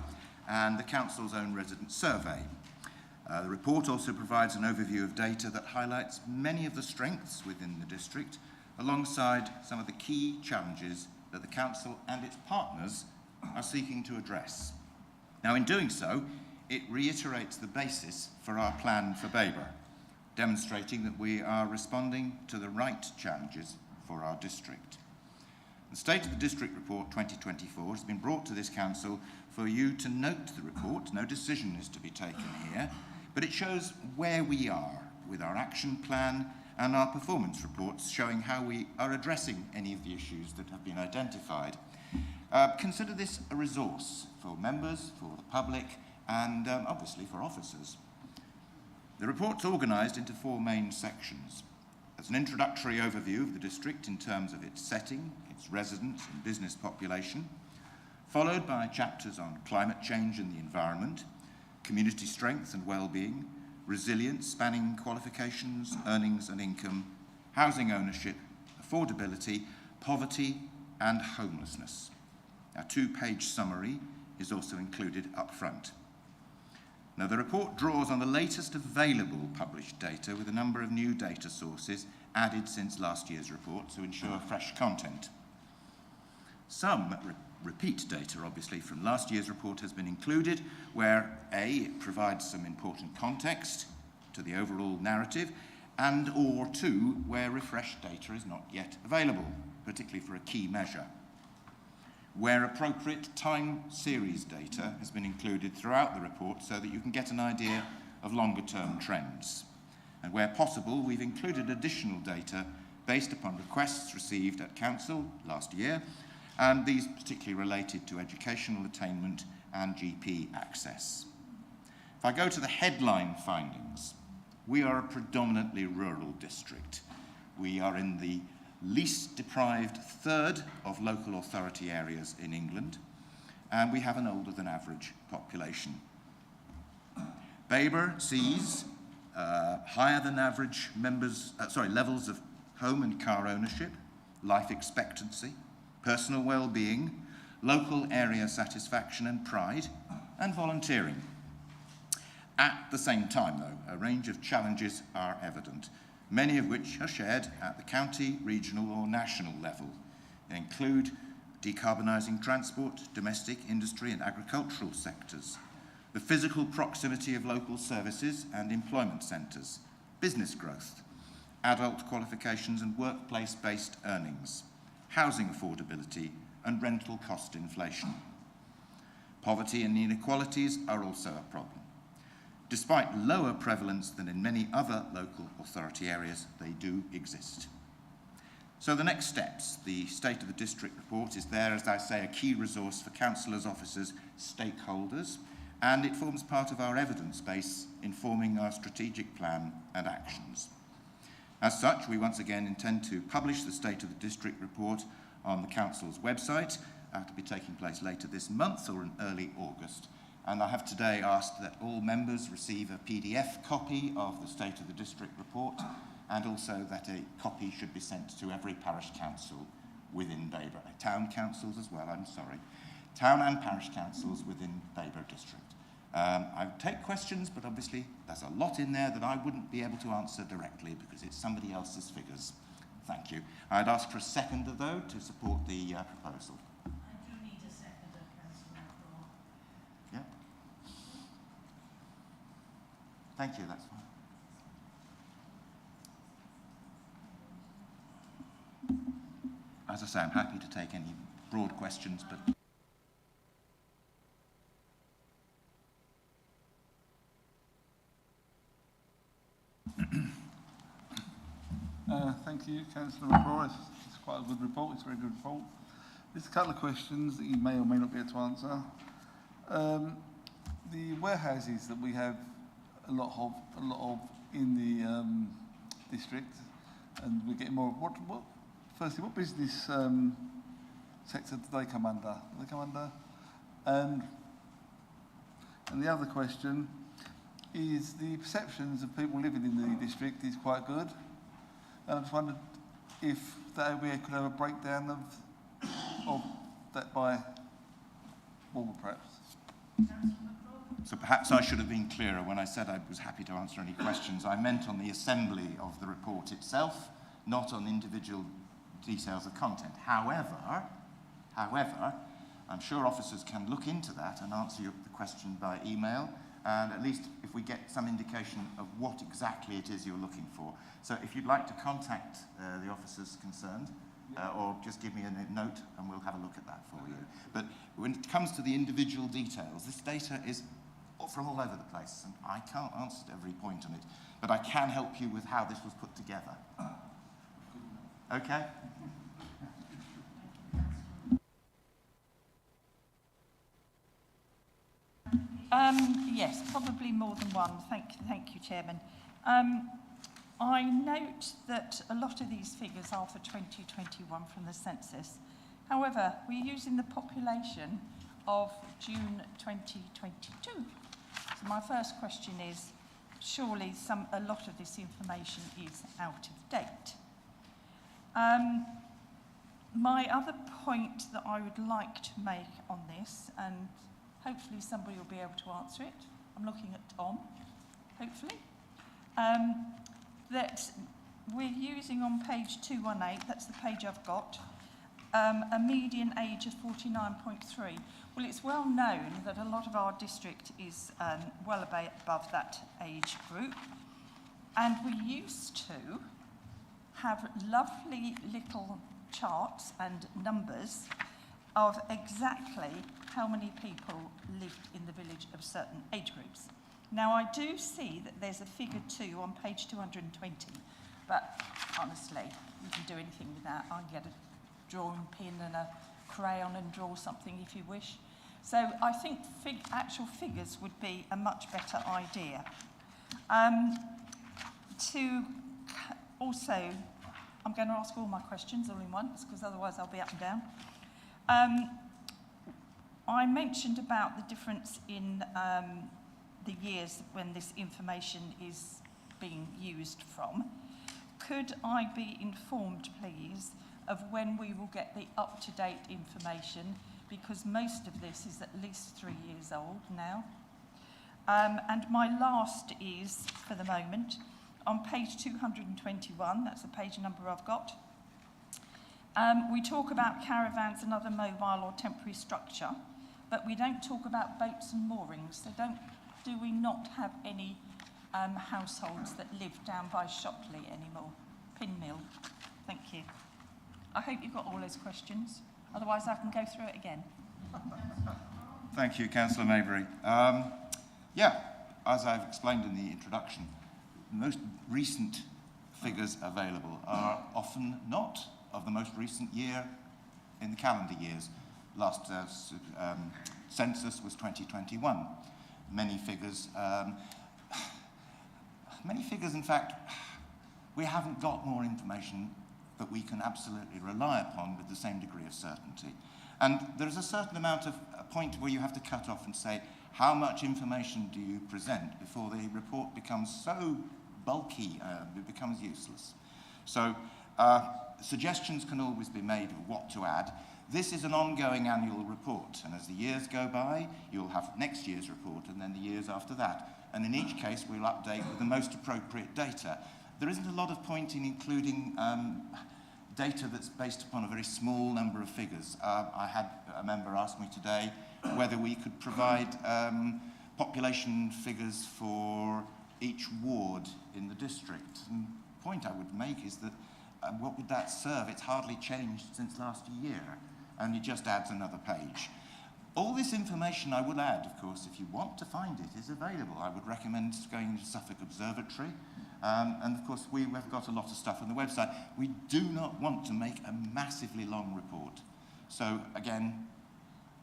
and the Council's own resident survey. The report also provides an overview of data that highlights many of the strengths within the district, alongside some of the key challenges that the Council and its partners are seeking to address. Now, in doing so, it reiterates the basis for our plan for Babergh, demonstrating that we are responding to the right challenges for our district. The State of the District Report 2024 has been brought to this Council for you to note the report. No decision is to be taken here, but it shows where we are with our action plan and our performance reports, showing how we are addressing any of the issues that have been identified. Consider this a resource for members, for the public, and obviously for officers. The report's organised into 4 main sections. There's an introductory overview of the district in terms of its setting, its residents and business population, followed by chapters on climate change and the environment, community strength and well-being, resilience spanning qualifications, earnings and income, housing ownership, affordability, poverty and homelessness. A 2-page summary is also included up front. Now, the report draws on the latest available published data with a number of new data sources added since last year's report to ensure fresh content. Some repeat data, obviously, from last year's report has been included, where A, it provides some important context to the overall narrative, and or two, where refreshed data is not yet available, particularly for a key measure. Where appropriate, time series data has been included throughout the report so that you can get an idea of longer-term trends. And where possible, we've included additional data based upon requests received at Council last year, and these particularly related to educational attainment and GP access. If I go to the headline findings, we are a predominantly rural district. We are in the least deprived third of local authority areas in England, and we have an older than average population. Babergh sees higher than average levels of home and car ownership, life expectancy, personal well-being, local area satisfaction and pride, and volunteering. At the same time, though, a range of challenges are evident, many of which are shared at the county, regional or national level. They include decarbonising transport, domestic, industry and agricultural sectors, the physical proximity of local services and employment centres, business growth, adult qualifications and workplace-based earnings, housing affordability and rental cost inflation. Poverty and inequalities are also a problem. Despite lower prevalence than in many other local authority areas, they do exist. So the next steps, the State of the District report is there, as I say, a key resource for councillors, officers, stakeholders, and it forms part of our evidence base informing our strategic plan and actions. As such, we once again intend to publish the State of the District report on the Council's website. That'll be taking place later this month or in early August. And I have today asked that all members receive a PDF copy of the State of the District report, and also that a copy should be sent to every parish council within Babergh. Town councils as well, I'm sorry. Town and parish councils within Babergh District. I take questions, but obviously there's a lot in there that I wouldn't be able to answer directly because it's somebody else's figures. Thank you. I'd ask for a seconder, though, to support the proposal. I do need a seconder, Councillor Macron. Yeah. Thank you, that's fine. As I say, I'm happy to take any broad questions, but... Thank you, Councillor McCraw. It's quite a good report. It's a very good report. There's a couple of questions that you may or may not be able to answer. The warehouses that we have a lot of in the district, and we're getting more. Firstly, what business sector do they come under? Do they come under? And the other question is the perceptions of people living in the district is quite good. And I just wondered if that area could have a breakdown of that by wall, perhaps. So perhaps I should have been clearer when I said I was happy to answer any questions. I meant on the assembly of the report itself, not on individual details of content. However, I'm sure officers can look into that and answer the question by email, and at least if we get some indication of what exactly it is you're looking for. So if you'd like to contact the officers concerned, or just give me a note and we'll have a look at that for you. But when it comes to the individual details, this data is from all over the place, and I can't answer every point on it, but I can help you with how this was put together. Okay? Yes, probably more than one. Thank you, Chairman. I note that a lot of these figures are for 2021 from the census. However, we're using the population of June 2022. So my first question is, surely a lot of this information is out of date. My other point that I would like to make on this, and hopefully somebody will be able to answer it, I'm looking at Tom, hopefully, that we're using on page 218, that's the page I've got, a median age of 49.3. Well, it's well known that a lot of our district is well above that age group, and we used to have lovely little charts and numbers of exactly how many people lived in the village of certain age groups. Now, I do see that there's a figure 2 on page 220, but honestly, you can do anything with that. I can get a drawing pin and a crayon and draw something if you wish. So I think actual figures would be a much better idea. Also, I'm going to ask all my questions all in once, because otherwise I'll be up and down. I mentioned about the difference in the years when this information is being used from. Could I be informed, please, of when we will get the up-to-date information, because most of this is at least 3 years old now. And my last is, for the moment, on page 221, that's the page number I've got. We talk about caravans and other mobile or temporary structure, but we don't talk about boats and moorings. So do we not have any households that live down by Shopley anymore? Pinmill. Thank you. I hope you've got all those questions. Otherwise, I can go through it again. Thank you, Councillor Maybury. Yeah, as I've explained in the introduction, the most recent figures available are often not of the most recent year in the calendar years. Last census was 2021. Many figures, in fact, we haven't got more information that we can absolutely rely upon with the same degree of certainty. And there's a certain amount of a point where you have to cut off and say, how much information do you present before the report becomes so bulky, it becomes useless. So suggestions can always be made of what to add. This is an ongoing annual report, and as the years go by, you'll have next year's report and then the years after that. And in each case, we'll update with the most appropriate data. There isn't a lot of point in including data that's based upon a very small number of figures. I had a member ask me today whether we could provide population figures for each ward in the district. And the point I would make is that what would that serve? It's hardly changed since last year, and it just adds another page. All this information, I would add, of course, if you want to find it, is available. I would recommend going to Suffolk Observatory. And of course, we have got a lot of stuff on the website. We do not want to make a massively long report. So again,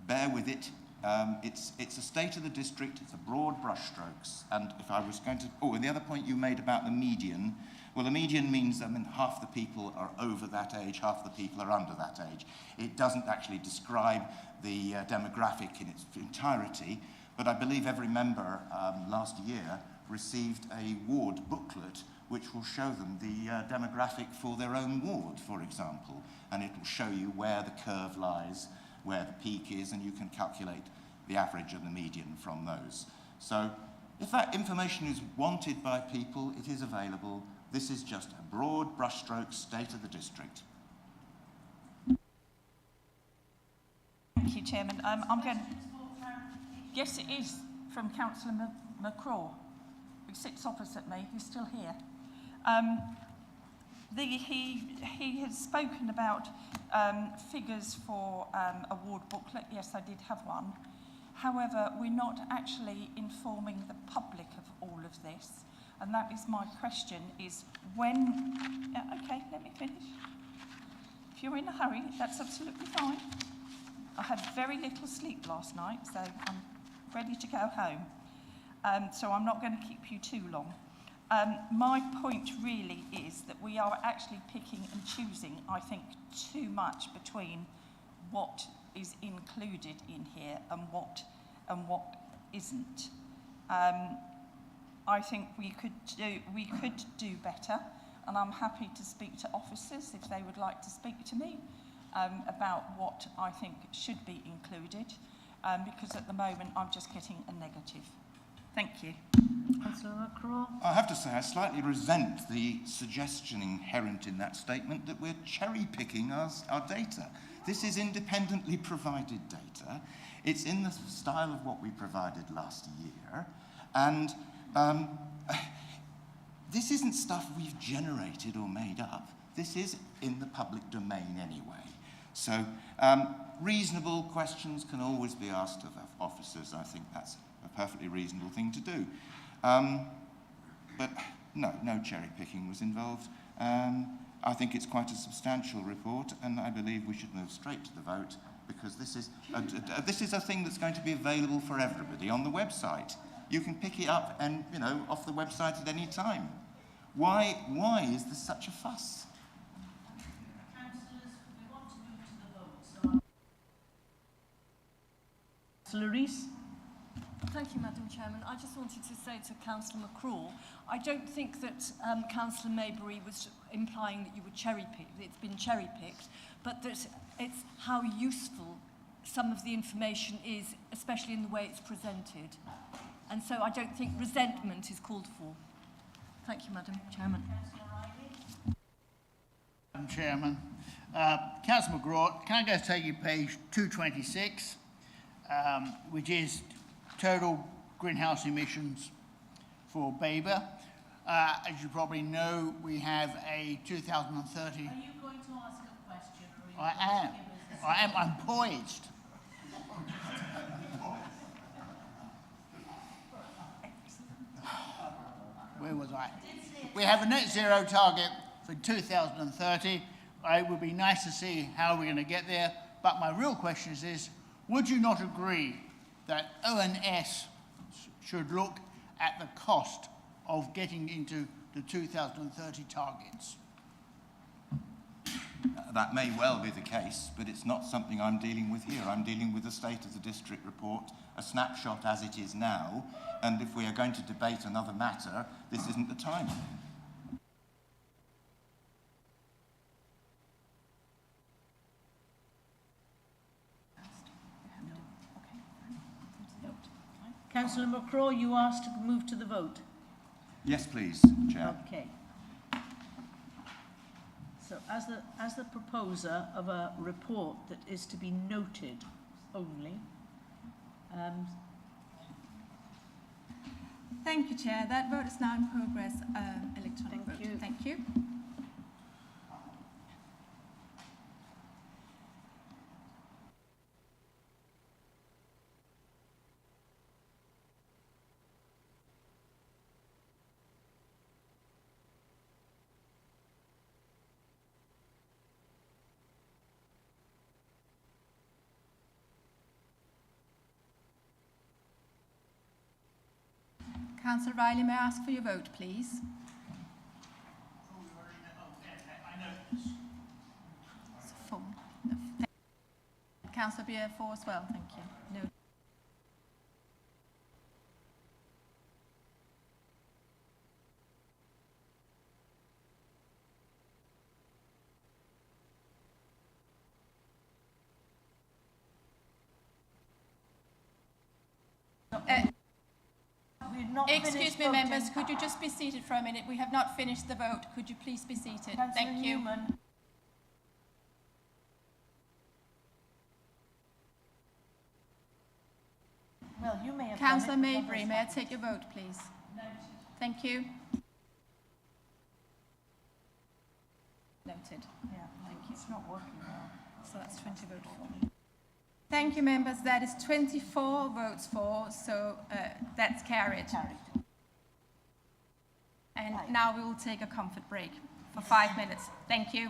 bear with it. It's a state of the district, it's a broad brushstrokes. And if I was going to, and the other point you made about the median, well, the median means that half the people are over that age, half the people are under that age. It doesn't actually describe the demographic in its entirety, but I believe every member last year received a ward booklet which will show them the demographic for their own ward, for example, and it will show you where the curve lies, where the peak is, and you can calculate the average and the median from those. So if that information is wanted by people, it is available. This is just a broad brushstroke state of the district. Thank you, Chairman. I'm going. Yes, it is from Councillor McCraw, who sits opposite me. He's still here. He has spoken about figures for a ward booklet. Yes, I did have one. However, we're not actually informing the public of all of this. And that is my question, is when... okay, let me finish. If you're in a hurry, that's absolutely fine. I had very little sleep last night, so I'm ready to go home. So I'm not going to keep you too long. My point really is that we are actually picking and choosing, I think, too much between what is included in here and what isn't. I think we could do better, and I'm happy to speak to officers if they would like to speak to me about what I think should be included, because at the moment I'm just getting a negative. Thank you. Councillor McCraw. I have to say, I slightly resent the suggestion inherent in that statement that we're cherry-picking our data. This is independently provided data. It's in the style of what we provided last year. And this isn't stuff we've generated or made up. This is in the public domain anyway. So reasonable questions can always be asked of officers. I think that's a perfectly reasonable thing to do. But no cherry picking was involved. I think it's quite a substantial report, and I believe we should move straight to the vote, because this is a thing that's going to be available for everybody on the website. You can pick it up and, you know, off the website at any time. Why is there such a fuss? Councillors, we want to move to the vote. So Councillor Rees. Thank you, Madam Chairman. I just wanted to say to Councillor McCraw, I don't think that Councillor Maybury was implying that you were cherry-picked, it's been cherry-picked, but that it's how useful some of the information is, especially in the way it's presented. And so I don't think resentment is called for. Thank you, Madam Chairman. Madam Chairman, Councillor McGraw, can I just take you page 226, which is total greenhouse emissions for Babergh. As you probably know, we have a 2030... Are you going to ask a question? Or are you I am. I'm poised. Where was I? We have a net zero target for 2030. It would be nice to see how we're going to get there. But my real question is this: would you not agree that ONS should look at the cost of getting into the 2030 targets? That may well be the case, but it's not something I'm dealing with here. I'm dealing with the state of the district report, a snapshot as it is now, and if we are going to debate another matter, this isn't the time. Councillor McCraw, you asked to move to the vote. Yes, please, Chair. Okay. So as the proposer of a report that is to be noted only, Thank you, Chair. That vote is now in progress, electronic vote. you. Thank you. Councillor Riley, may I ask for your vote, please? Four. No. Councillor Beer, 4 as well, thank you. No. Excuse me, members, could you just be seated for a minute? We have not finished the vote. Could you please be seated? Thank you. Newman. Well, you may have Councillor done it, but Maybury, may I take your vote, please? Thank you. Noted. Yeah, thank you. It's not working well. So that's 20 votes for. Thank you, members. That is 24 votes for, so that's carried. And now we will take a comfort break for 5 minutes. Thank you.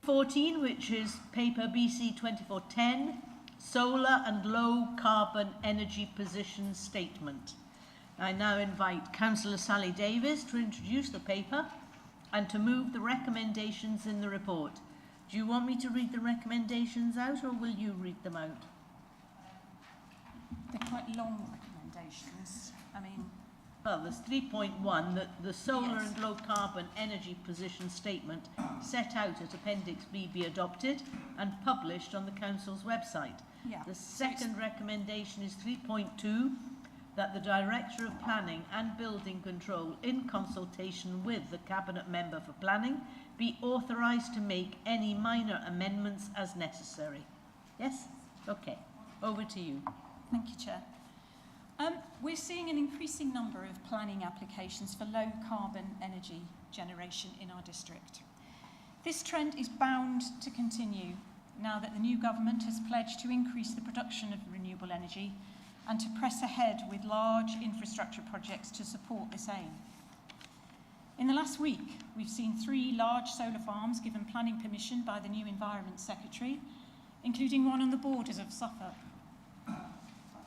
14, which is paper BC 2410, Solar and Low Carbon Energy Position Statement. I now invite Councillor Sally Davis to introduce the paper and to move the recommendations in the report. Do you want me to read the recommendations out, or will you read them out? They're quite long recommendations. I mean... Well, there's 3.1, that the Solar Yes. and Low Carbon Energy Position Statement set out at Appendix B be adopted and published on the Council's website. Yeah. The second recommendation is 3.2, that the Director of Planning and Building Control, in consultation with the Cabinet Member for Planning, be authorised to make any minor amendments as necessary. Yes? Okay. Over to you. Thank you, Chair. We're seeing an increasing number of planning applications for low carbon energy generation in our district. This trend is bound to continue now that the new government has pledged to increase the production of renewable energy and to press ahead with large infrastructure projects to support this aim. In the last week, we've seen 3 large solar farms given planning permission by the new Environment Secretary, including one on the borders of Suffolk.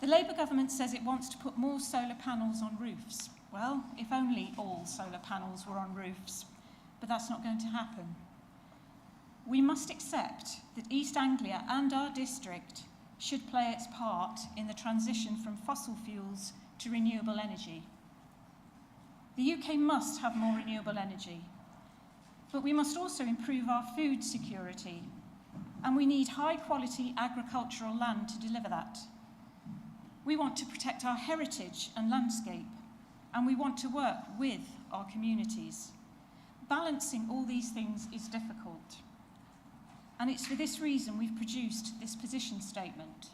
The Labour government says it wants to put more solar panels on roofs. Well, if only all solar panels were on roofs, but that's not going to happen. We must accept that East Anglia and our district should play its part in the transition from fossil fuels to renewable energy. The UK must have more renewable energy, but we must also improve our food security, and we need high-quality agricultural land to deliver that. We want to protect our heritage and landscape, and we want to work with our communities. Balancing all these things is difficult, and it's for this reason we've produced this position statement.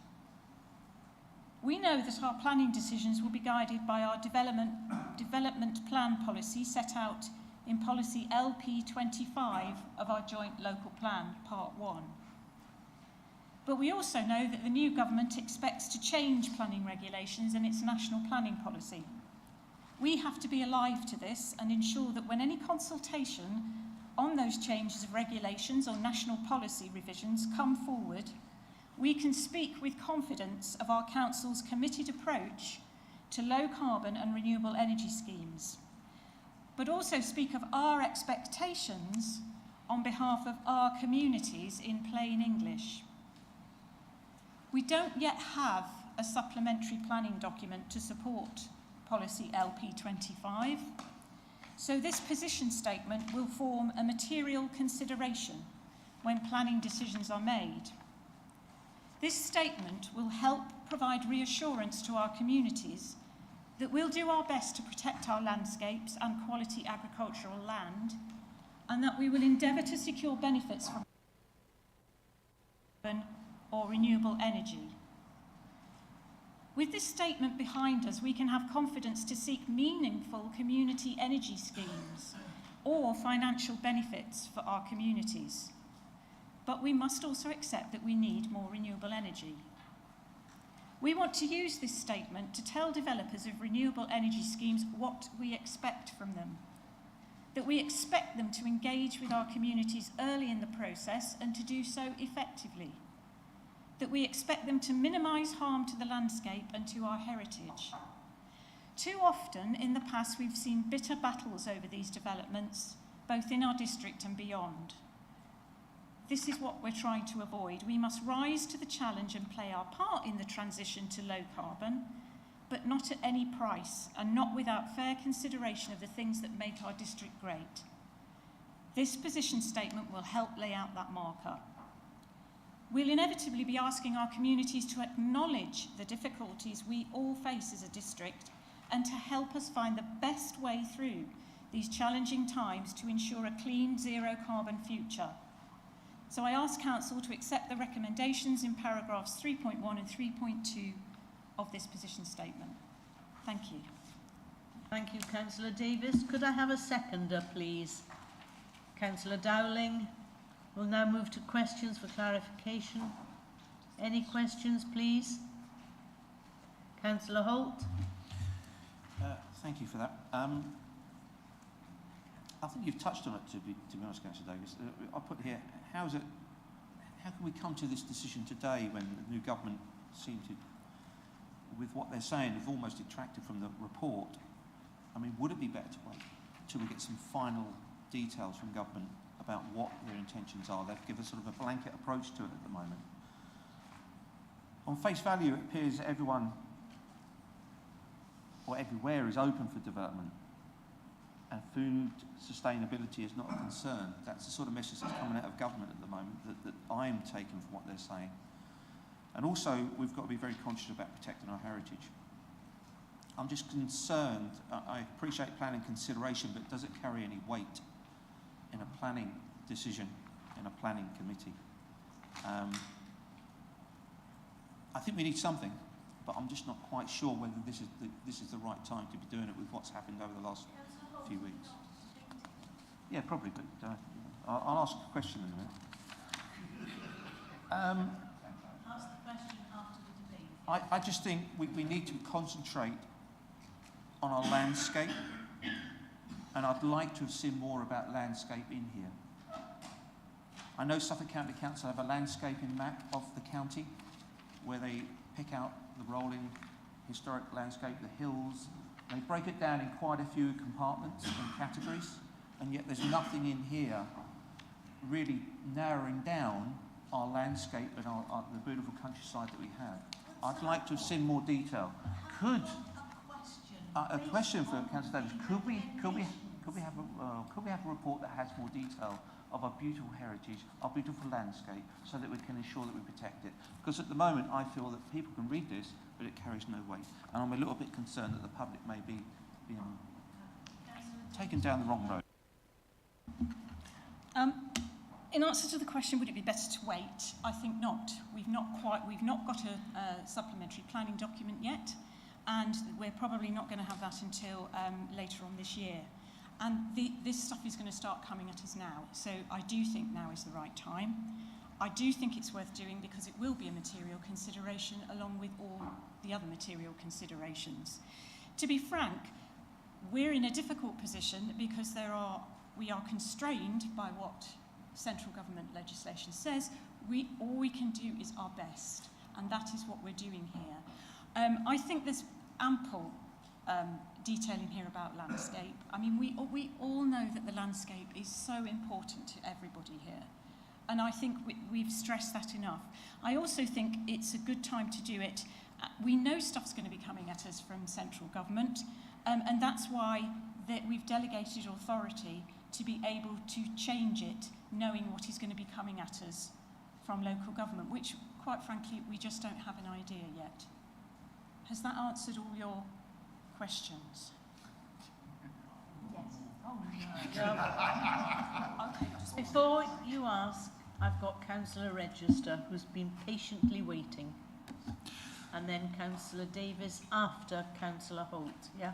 We know that our planning decisions will be guided by our development plan policy set out in policy LP25 of our joint local plan, part 1. But we also know that the new government expects to change planning regulations and its national planning policy. We have to be alive to this and ensure that when any consultation on those changes of regulations or national policy revisions come forward, we can speak with confidence of our Council's committed approach to low carbon and renewable energy schemes, but also speak of our expectations on behalf of our communities in plain English. We don't yet have a supplementary planning document to support policy LP25, so this position statement will form a material consideration when planning decisions are made. This statement will help provide reassurance to our communities that we'll do our best to protect our landscapes and quality agricultural land, and that we will endeavour to secure benefits from or renewable energy. With this statement behind us, we can have confidence to seek meaningful community energy schemes or financial benefits for our communities. But we must also accept that we need more renewable energy. We want to use this statement to tell developers of renewable energy schemes what we expect from them, that we expect them to engage with our communities early in the process and to do so effectively, that we expect them to minimise harm to the landscape and to our heritage. Too often in the past we've seen bitter battles over these developments, both in our district and beyond. This is what we're trying to avoid. We must rise to the challenge and play our part in the transition to low carbon, but not at any price and not without fair consideration of the things that make our district great. This position statement will help lay out that marker. We'll inevitably be asking our communities to acknowledge the difficulties we all face as a district and to help us find the best way through these challenging times to ensure a clean, zero carbon future. So I ask Council to accept the recommendations in paragraphs 3.1 and 3.2 of this position statement. Thank you. Thank you, Councillor Davis. Could I have a seconder, please? Councillor Dowling. We'll now move to questions for clarification. Any questions, please? Councillor Holt. Thank you for that. I think you've touched on it, to be honest, Councillor Davis. I put here, how can we come to this decision today when the new government seem to, with what they're saying, have almost detracted from the report? I mean, would it be better to wait till we get some final details from government about what their intentions are? They've given sort of a blanket approach to it at the moment. On face value, it appears that everyone, or everywhere, is open for development, and food sustainability is not a concern. That's the sort of message that's coming out of government at the moment that I'm taking from what they're saying. And also, we've got to be very conscious about protecting our heritage. I'm just concerned. I appreciate planning consideration, but does it carry any weight in a planning decision, in a planning committee? I think we need something, but I'm just not quite sure whether this is the right time to be doing it with what's happened over the last few weeks. Yeah, probably, but I'll ask a question in a minute. Ask the question after the debate. I just think we need to concentrate on our landscape, and I'd like to have seen more about landscape in here. I know Suffolk County Council have a landscaping map of the county where they pick out the rolling historic landscape, the hills. They break it down in quite a few compartments and categories, and yet there's nothing in here really narrowing down our landscape and the beautiful countryside that we have. I'd like to have seen more detail. A question for Councillor Davis. Could we have a report that has more detail of our beautiful heritage, our beautiful landscape, so that we can ensure that we protect it? Because at the moment, I feel that people can read this, but it carries no weight, and I'm a little bit concerned that the public may be being taken down the wrong road. In answer to the question, would it be better to wait? I think not. We've not got a supplementary planning document yet, and we're probably not going to have that until later on this year. And this stuff is going to start coming at us now. So I do think now is the right time. I do think it's worth doing because it will be a material consideration along with all the other material considerations. To be frank, we're in a difficult position because we are constrained by what central government legislation says. All we can do is our best, and that is what we're doing here. I think there's ample detail in here about landscape. I mean, we all know that the landscape is so important to everybody here, and I think we've stressed that enough. I also think it's a good time to do it. We know stuff's going to be coming at us from central government, and that's why we've delegated authority to be able to change it, knowing what is going to be coming at us from local government, which, quite frankly, we just don't have an idea yet. Has that answered all your questions? Yes. Oh, no. Okay. Before you ask, I've got Councillor Register, who's been patiently waiting, and then Councillor Davis after Councillor Holt. Yeah.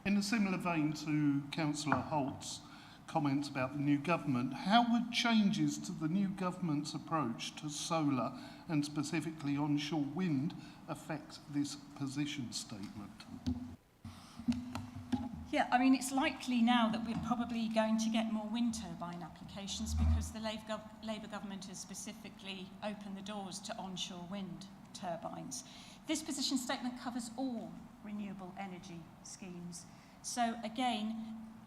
In a similar vein to Councillor Holt's comments about the new government, how would changes to the new government's approach to solar and specifically onshore wind affect this position statement? Yeah, I mean, it's likely now that we're probably going to get more wind turbine applications because the Labour government has specifically opened the doors to onshore wind turbines. This position statement covers all renewable energy schemes. So again,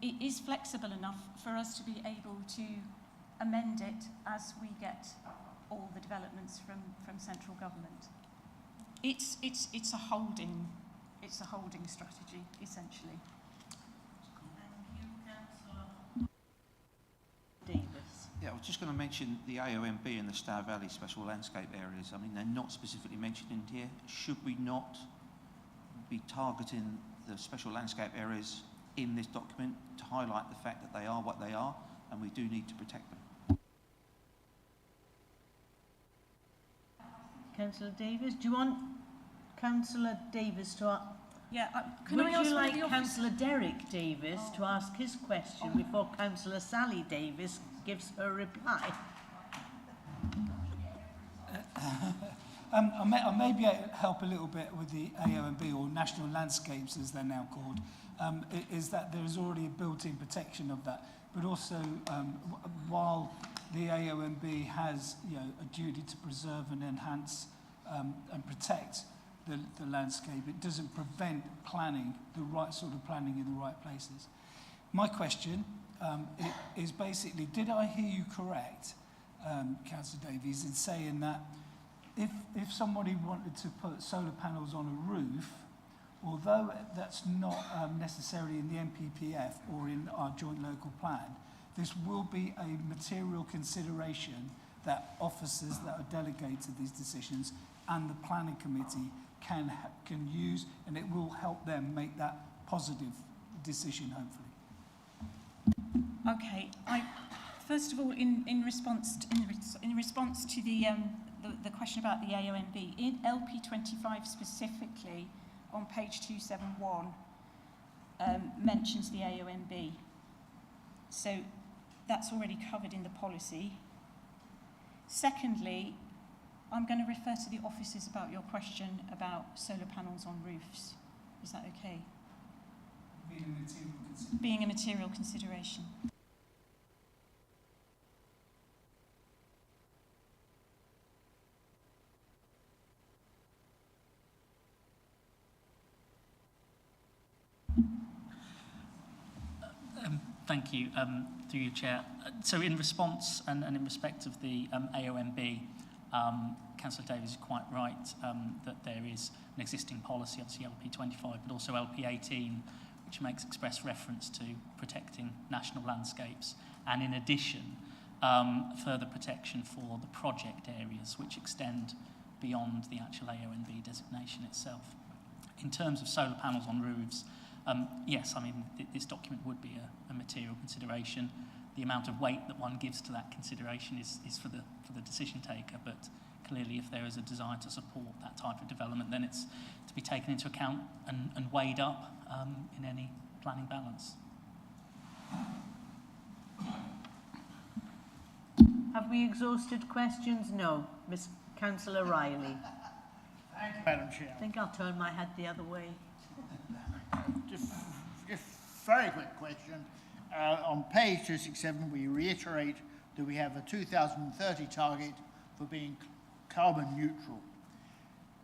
it is flexible enough for us to be able to amend it as we get all the developments from central government. It's a holding strategy, essentially. Thank you, Councillor Davis. Yeah, I was just going to mention the AOMB and the Stour Valley Special Landscape Areas. I mean, they're not specifically mentioned in here. Should we not be targeting the special landscape areas in this document to highlight the fact that they are what they are, and we do need to protect them? Councillor Davis, do you want Councillor Davis to... Yeah, Would you like Councillor Derek Davis to ask his question before Councillor Sally Davis gives her reply? I may be able to help a little bit with the AOMB, or National Landscapes as they're now called, is that there is already a built-in protection of that. but also while the AONB has a duty to preserve and enhance and protect the landscape, it doesn't prevent planning, the right sort of planning in the right places. My question is basically, did I hear you correct, Councillor Davies, in saying that if somebody wanted to put solar panels on a roof, although that's not necessarily in the MPPF or in our joint local plan, this will be a material consideration that officers that are delegated these decisions and the planning committee can use, and it will help them make that positive decision, hopefully. Okay, first of all, in response to the question about the AONB, in LP25 specifically, on page 271, mentions the AONB. So that's already covered in the policy. Secondly, I'm going to refer to the officers about your question about solar panels on roofs. Is that okay? Being a material consideration. Thank you, through your chair. So in response and in respect of the AONB, Councillor Davies is quite right that there is an existing policy, obviously LP25, but also LP18, which makes express reference to protecting national landscapes. And in addition, further protection for the project areas, which extend beyond the actual AONB designation itself. In terms of solar panels on roofs, yes, I mean, this document would be a material consideration. The amount of weight that one gives to that consideration is for the decision taker, but clearly if there is a desire to support that type of development, then it's to be taken into account and weighed up in any planning balance. Have we exhausted questions? No. Miss Councillor Riley. Thank you, Madam Chair. I think I'll turn my head the other way. Just very quick question. On page 267, we reiterate that we have a 2030 target for being carbon neutral.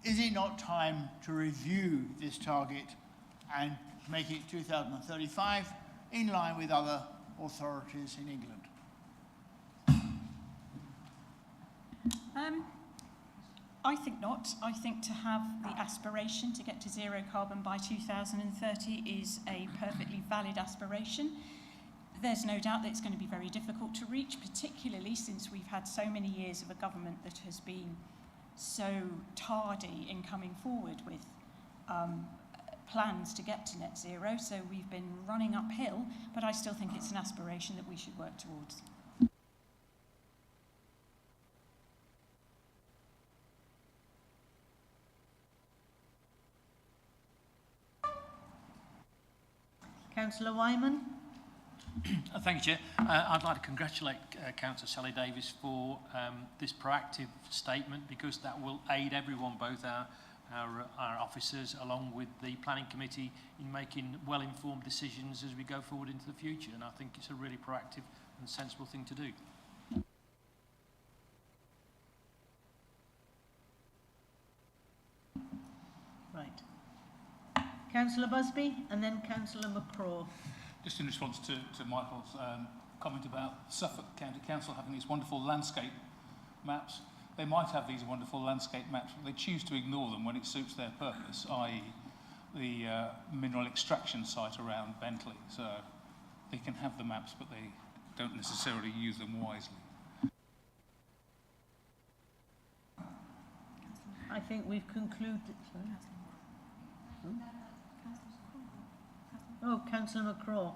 Is it not time to review this target and make it 2035 in line with other authorities in England? I think not. I think to have the aspiration to get to zero carbon by 2030 is a perfectly valid aspiration. There's no doubt that it's going to be very difficult to reach, particularly since we've had so many years of a government that has been so tardy in coming forward with plans to get to net zero. So we've been running uphill, but I still think it's an aspiration that we should work towards. Councillor Wyman. Thank you, Chair. I'd like to congratulate Councillor Sally Davies for this proactive statement, because that will aid everyone, both our officers along with the planning committee, in making well-informed decisions as we go forward into the future. And I think it's a really proactive and sensible thing to do. Right. Councillor Busby and then Councillor McCraw. Just in response to Michael's comment about Suffolk County Council having these wonderful landscape maps, they might have these wonderful landscape maps, but they choose to ignore them when it suits their purpose, i.e. the mineral extraction site around Bentley. So they can have the maps, but they don't necessarily use them wisely. I think we've concluded. Oh, Councillor McCraw.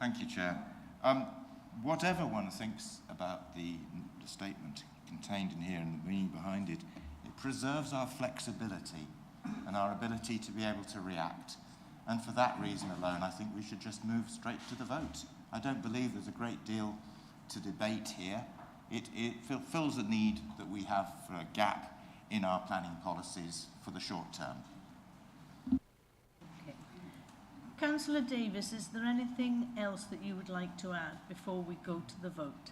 Thank you, Chair. Whatever one thinks about the statement contained in here and the meaning behind it, it preserves our flexibility and our ability to be able to react. And for that reason alone, I think we should just move straight to the vote. I don't believe there's a great deal to debate here. It fills a need that we have for a gap in our planning policies for the short term. Okay. Councillor Davis, is there anything else that you would like to add before we go to the vote?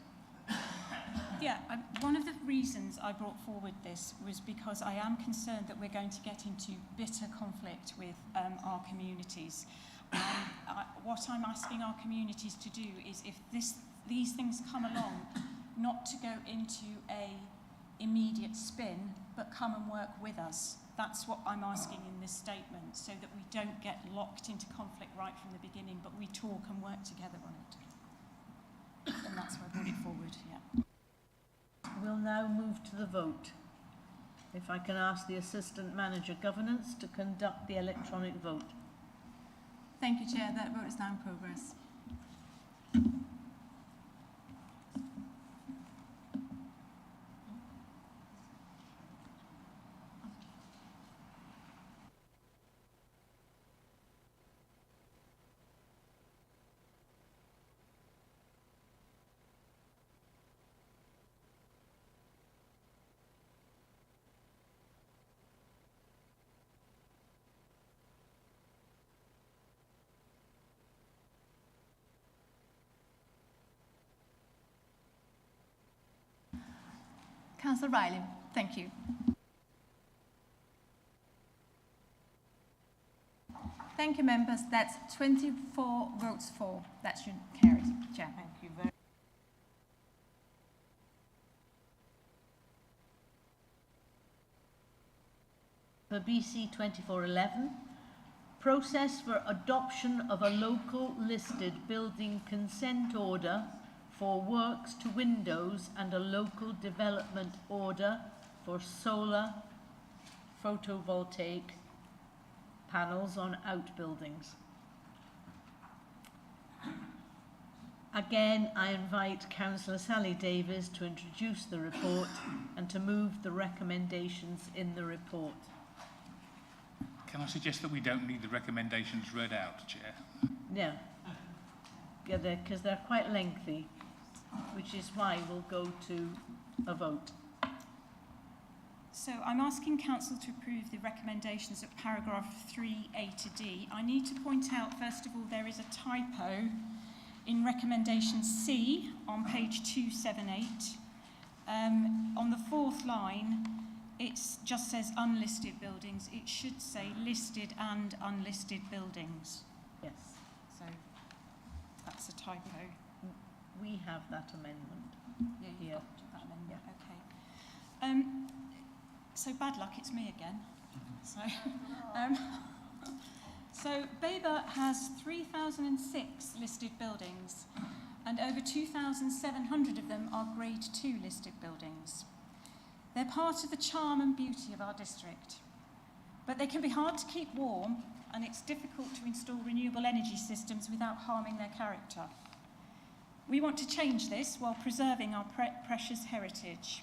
Yeah, one of the reasons I brought forward this was because I am concerned that we're going to get into bitter conflict with our communities. What I'm asking our communities to do is, if these things come along, not to go into a immediate spin, but come and work with us. That's what I'm asking in this statement, so that we don't get locked into conflict right from the beginning, but we talk and work together on it. And that's why I brought it forward, yeah. We'll now move to the vote. If I can ask the Assistant Manager Governance to conduct the electronic vote. Thank you, Chair. That vote is now in progress. Councillor Riley, thank you. Thank you, members. That's 24 votes for. That should carry, Chair. Thank you very much. For BC 2411, process for adoption of a local listed building consent order for works to windows and a local development order for solar photovoltaic panels on outbuildings. Again, I invite Councillor Sally Davies to introduce the report and to move the recommendations in the report. Can I suggest that we don't need the recommendations read out, Chair? Yeah, because they're quite lengthy, which is why we'll go to a vote. So I'm asking Council to approve the recommendations of paragraph 3A to D. I need to point out, first of all, there is a typo in recommendation C on page 278. On the fourth line, it just says unlisted buildings. It should say listed and unlisted buildings. Yes. So that's a typo. We have that amendment. Yeah, you've got that amendment, okay. So bad luck, it's me again. So Babergh has 3,006 listed buildings, and over 2,700 of them are Grade 2 listed buildings. They're part of the charm and beauty of our district, but they can be hard to keep warm, and it's difficult to install renewable energy systems without harming their character. We want to change this while preserving our precious heritage.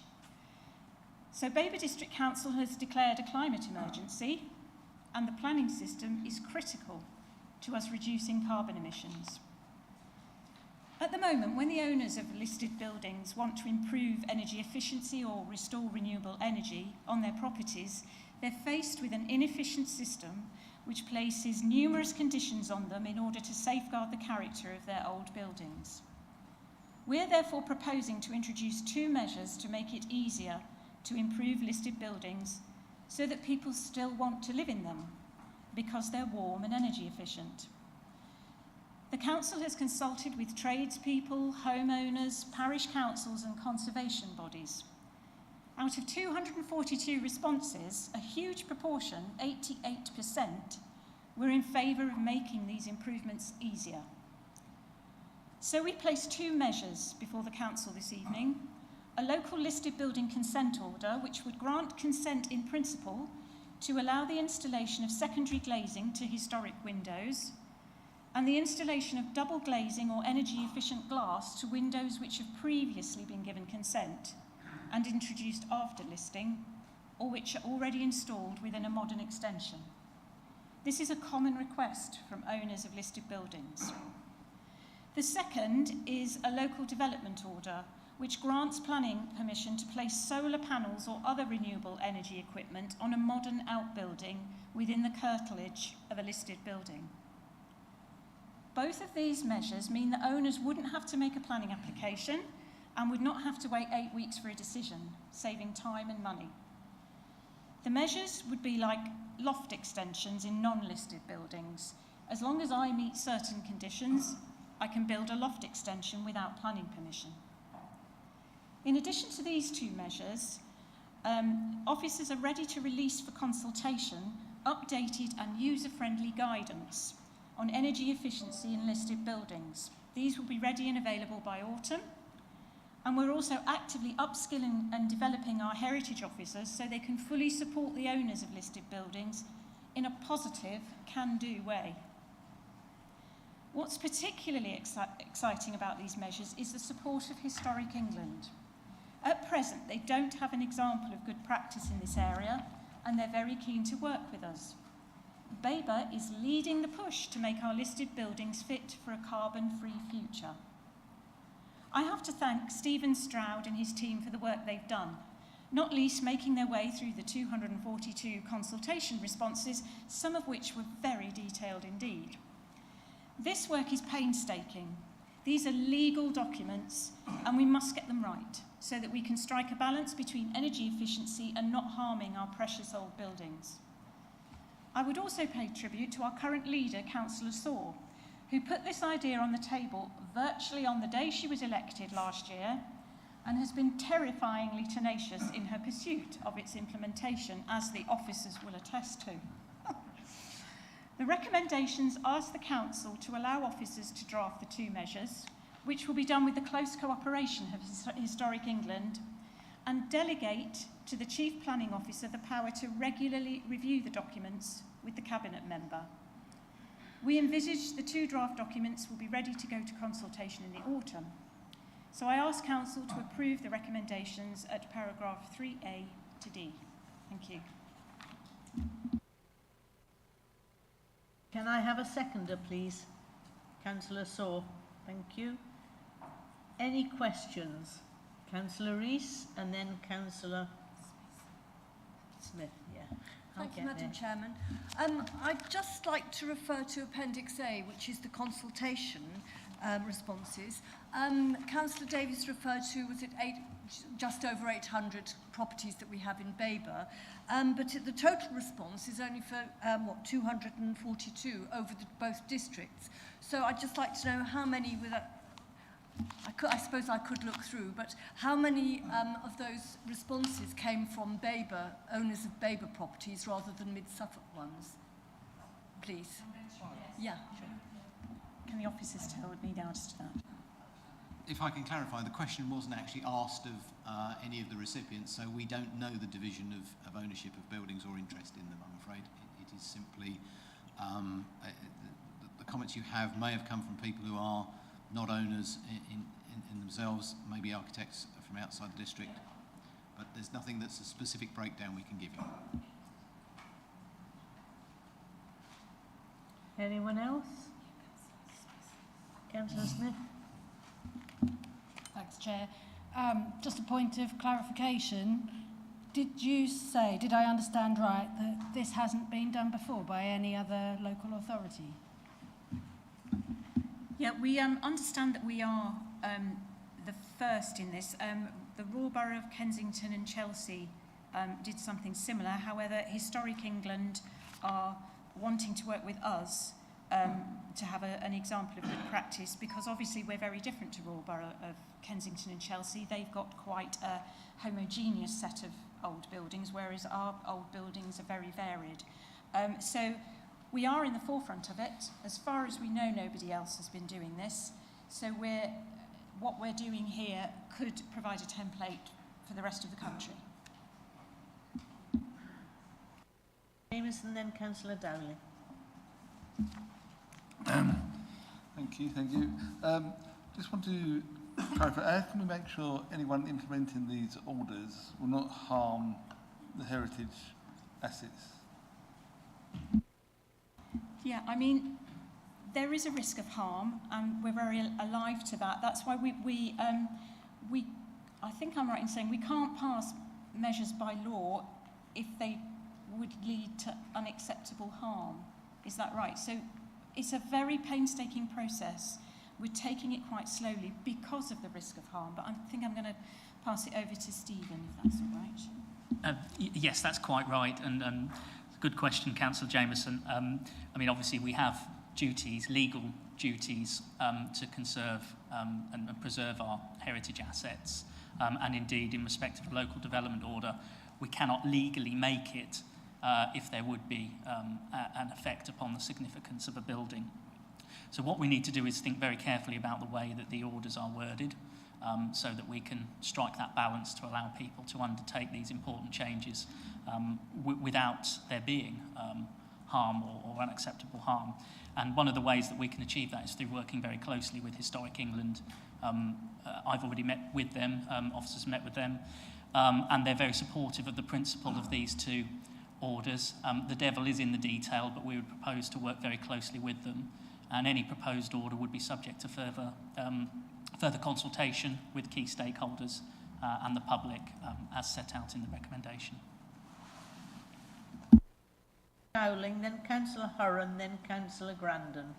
So Babergh District Council has declared a climate emergency, and the planning system is critical to us reducing carbon emissions. At the moment, when the owners of listed buildings want to improve energy efficiency or restore renewable energy on their properties, they're faced with an inefficient system which places numerous conditions on them in order to safeguard the character of their old buildings. We're therefore proposing to introduce two measures to make it easier to improve listed buildings so that people still want to live in them because they're warm and energy efficient. The Council has consulted with tradespeople, homeowners, parish councils and conservation bodies. Out of 242 responses, a huge proportion, 88%, were in favour of making these improvements easier. So we placed two measures before the Council this evening: a local listed building consent order, which would grant consent in principle to allow the installation of secondary glazing to historic windows, and the installation of double glazing or energy efficient glass to windows which have previously been given consent and introduced after listing, or which are already installed within a modern extension. This is a common request from owners of listed buildings. The second is a local development order, which grants planning permission to place solar panels or other renewable energy equipment on a modern outbuilding within the curtilage of a listed building. Both of these measures mean that owners wouldn't have to make a planning application and would not have to wait 8 weeks for a decision, saving time and money. The measures would be like loft extensions in non-listed buildings. As long as I meet certain conditions, I can build a loft extension without planning permission. In addition to these two measures, officers are ready to release for consultation updated and user-friendly guidance on energy efficiency in listed buildings. These will be ready and available by autumn. And we're also actively upskilling and developing our heritage officers so they can fully support the owners of listed buildings in a positive, can-do way. What's particularly exciting about these measures is the support of Historic England. At present, they don't have an example of good practice in this area, and they're very keen to work with us. Babergh is leading the push to make our listed buildings fit for a carbon-free future. I have to thank Stephen Stroud and his team for the work they've done, not least making their way through the 242 consultation responses, some of which were very detailed indeed. This work is painstaking. These are legal documents, and we must get them right so that we can strike a balance between energy efficiency and not harming our precious old buildings. I would also pay tribute to our current leader, Councillor Saw, who put this idea on the table virtually on the day she was elected last year and has been terrifyingly tenacious in her pursuit of its implementation, as the officers will attest to. The recommendations ask the Council to allow officers to draft the two measures, which will be done with the close cooperation of Historic England, and delegate to the Chief Planning Officer the power to regularly review the documents with the Cabinet member. We envisage the two draft documents will be ready to go to consultation in the autumn. So I ask Council to approve the recommendations at paragraph 3A to D. Thank you. Can I have a seconder, please? Councillor Saw. Thank you. Any questions? Councillor Rees and then Councillor Smith. Yeah. Thank you, Madam Chairman. I'd just like to refer to Appendix A, which is the consultation responses. Councillor Davies referred to, was it just over 800 properties that we have in Babergh, but the total response is only for, 242 over both districts. So I'd just like to know how many, I suppose I could look through, but how many of those responses came from Babergh, owners of Babergh properties, rather than mid-Suffolk ones, please? Yeah, sure. Can the officers tell me the answer to that? If I can clarify, the question wasn't actually asked of any of the recipients, so we don't know the division of ownership of buildings or interest in them, I'm afraid. It is simply, the comments you have may have come from people who are not owners in themselves, maybe architects from outside the district, but there's nothing that's a specific breakdown we can give you. Anyone else? Councillor Smith. Thanks, Chair. Just a point of clarification. Did I understand right, that this hasn't been done before by any other local authority? Yeah, we understand that we are the first in this. The Royal Borough of Kensington and Chelsea did something similar. However, Historic England are wanting to work with us to have an example of good practice, because obviously we're very different to Royal Borough of Kensington and Chelsea. They've got quite a homogeneous set of old buildings, whereas our old buildings are very varied. So we are in the forefront of it. As far as we know, nobody else has been doing this. So what we're doing here could provide a template for the rest of the country. James and then Councillor Dowling. Thank you. Just want to clarify, how can we make sure anyone implementing these orders will not harm the heritage assets? Yeah, I mean, there is a risk of harm, and we're very alive to that. That's why we I think I'm right in saying we can't pass measures by law if they would lead to unacceptable harm. Is that right? So It's a very painstaking process. We're taking it quite slowly because of the risk of harm, but I think I'm going to pass it over to Stephen, if that's all right. Yes, that's quite right, and good question, Councillor Jameson. I mean, obviously we have duties, legal duties, to conserve and preserve our heritage assets, and indeed in respect of a local development order, we cannot legally make it if there would be an effect upon the significance of a building. So what we need to do is think very carefully about the way that the orders are worded, so that we can strike that balance to allow people to undertake these important changes without there being harm or unacceptable harm. And one of the ways that we can achieve that is through working very closely with Historic England. I've already met with them, officers met with them, and they're very supportive of the principle of these two orders. The devil is in the detail, but we would propose to work very closely with them, and any proposed order would be subject to further consultation with key stakeholders and the public, as set out in the recommendation. Dowling, then Councillor Hurren, then Councillor Grandon.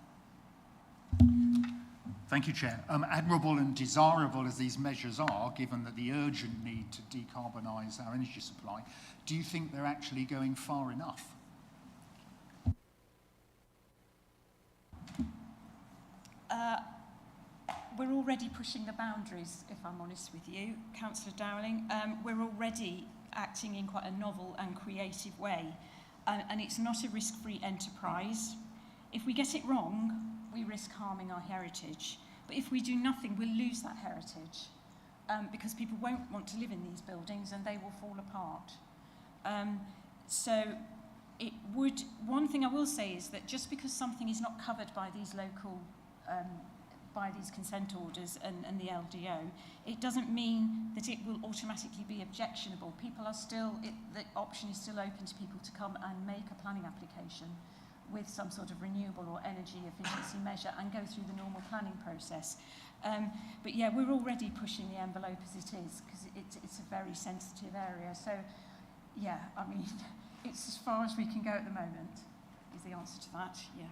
Thank you, Chair. Admirable and desirable as these measures are, given that the urgent need to decarbonise our energy supply, do you think they're actually going far enough? We're already pushing the boundaries, if I'm honest with you, Councillor Dowling. We're already acting in quite a novel and creative way, and it's not a risk-free enterprise. If we get it wrong, we risk harming our heritage. But if we do nothing, we'll lose that heritage, because people won't want to live in these buildings and they will fall apart. So it would, one thing I will say is that just because something is not covered by these local by these consent orders and the LDO, it doesn't mean that it will automatically be objectionable. People are still, the option is still open to people to come and make a planning application with some sort of renewable or energy efficiency measure and go through the normal planning process. But yeah, we're already pushing the envelope as it is, because it's a very sensitive area. So yeah, I mean, it's as far as we can go at the moment, is the answer to that, yeah.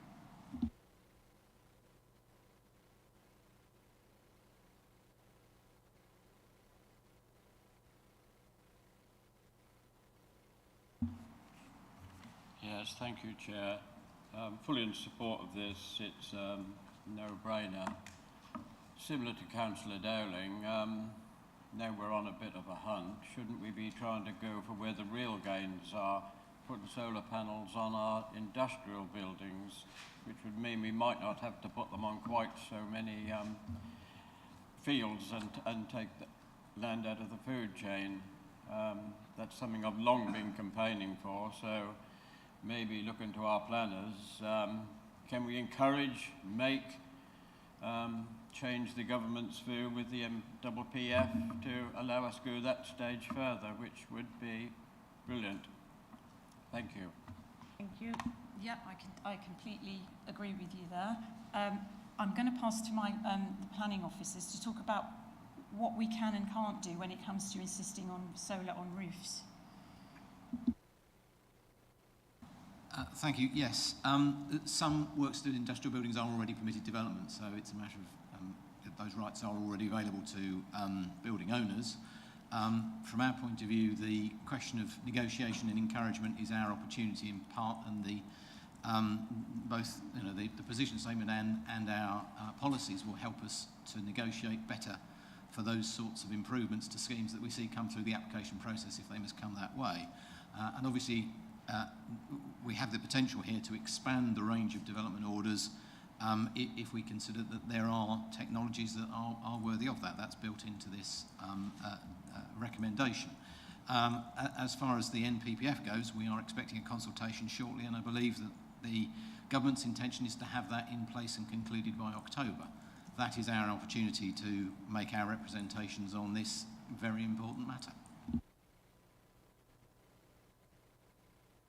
Yes, thank you, Chair. Fully in support of this. It's a no-brainer. Similar to Councillor Dowling, now we're on a bit of a hunt. Shouldn't we be trying to go for where the real gains are, putting solar panels on our industrial buildings, which would mean we might not have to put them on quite so many fields and take the land out of the food chain. That's something I've long been campaigning for, so maybe looking to our planners, can we encourage, change the government's view with the MPPF to allow us to go that stage further, which would be brilliant. Thank you. Thank you. Yeah, I completely agree with you there. I'm going to pass to my the planning officers to talk about what we can and can't do when it comes to insisting on solar on roofs. Thank you. Yes, some works to do in industrial buildings are already permitted development, so it's a matter of those rights are already available to building owners. From our point of view, the question of negotiation and encouragement is our opportunity in part, and the both the position statement and our policies will help us to negotiate better for those sorts of improvements to schemes that we see come through the application process if they must come that way. And obviously, we have the potential here to expand the range of development orders if we consider that there are technologies that are worthy of that. That's built into this recommendation. As far as the NPPF goes, we are expecting a consultation shortly, and I believe that the government's intention is to have that in place and concluded by October. That is our opportunity to make our representations on this very important matter.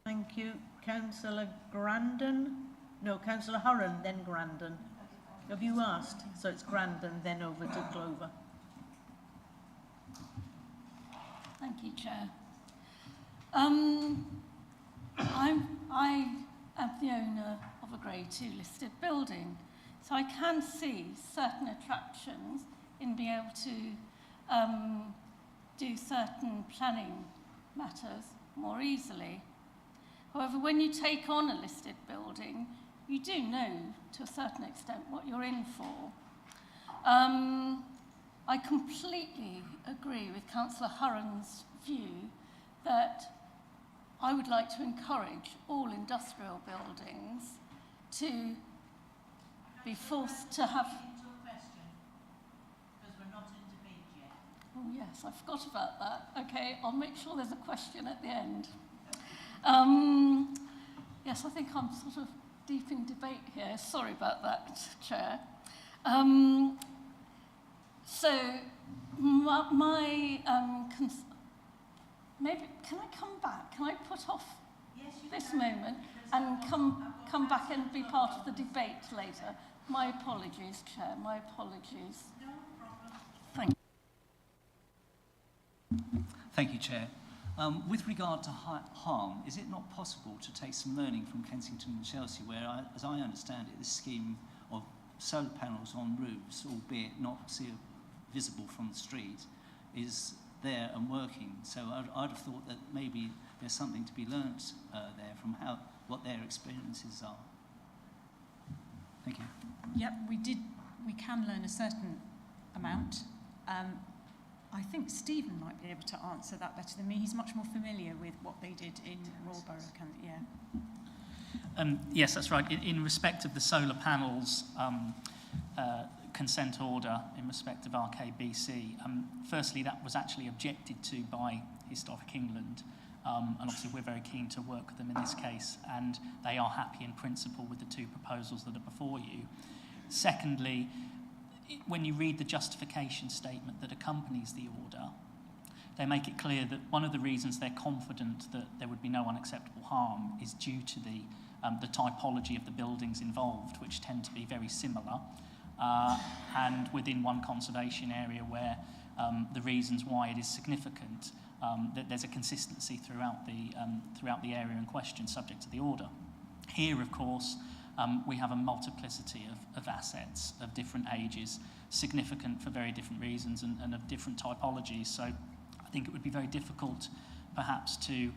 Thank you. Councillor Grandon? No, Councillor Hurren, then Grandon. Have you asked? So it's Grandon, then over to Clover. Thank you, Chair. I am the owner of of a Grade 2 listed building. So I can see certain attractions in being able to do certain planning matters more easily. However, when you take on a listed building, you do know to a certain extent what you're in for. I completely agree with Councillor Hurren's view that I would like to encourage all industrial buildings to be forced to have... Oh yes, I forgot about that. Okay, I'll make sure there's a question at the end. Yes, I think I'm sort of deep in debate here. Sorry about that, Chair. Maybe, can I come back? Can I put off this moment and come back and be part of the debate later? My apologies, Chair, my apologies. No problem. Thank you. Thank you, Chair. With regard to harm, is it not possible to take some learning from Kensington and Chelsea, where, as I understand it, this scheme of solar panels on roofs, albeit not visible from the street, is there and working? So I'd have thought that maybe there's something to be learnt there from what their experiences are. Thank you. Yep, we can learn a certain amount. I think Stephen might be able to answer that better than me. He's much more familiar with what they did in Marlborough. Yes, that's right. In respect of the solar panels consent order in respect of RKBC, firstly, that was actually objected to by Historic England, and obviously we're very keen to work with them in this case, and they are happy in principle with the two proposals that are before you. Secondly, when you read the justification statement that accompanies the order, they make it clear that one of the reasons they're confident that there would be no unacceptable harm is due to the typology of the buildings involved, which tend to be very similar, and within one conservation area where the reasons why it is significant, that there's a consistency throughout the area in question, subject to the order. Here, of course, we have a multiplicity of assets of different ages, significant for very different reasons and of different typologies. So I think it would be very difficult, perhaps, to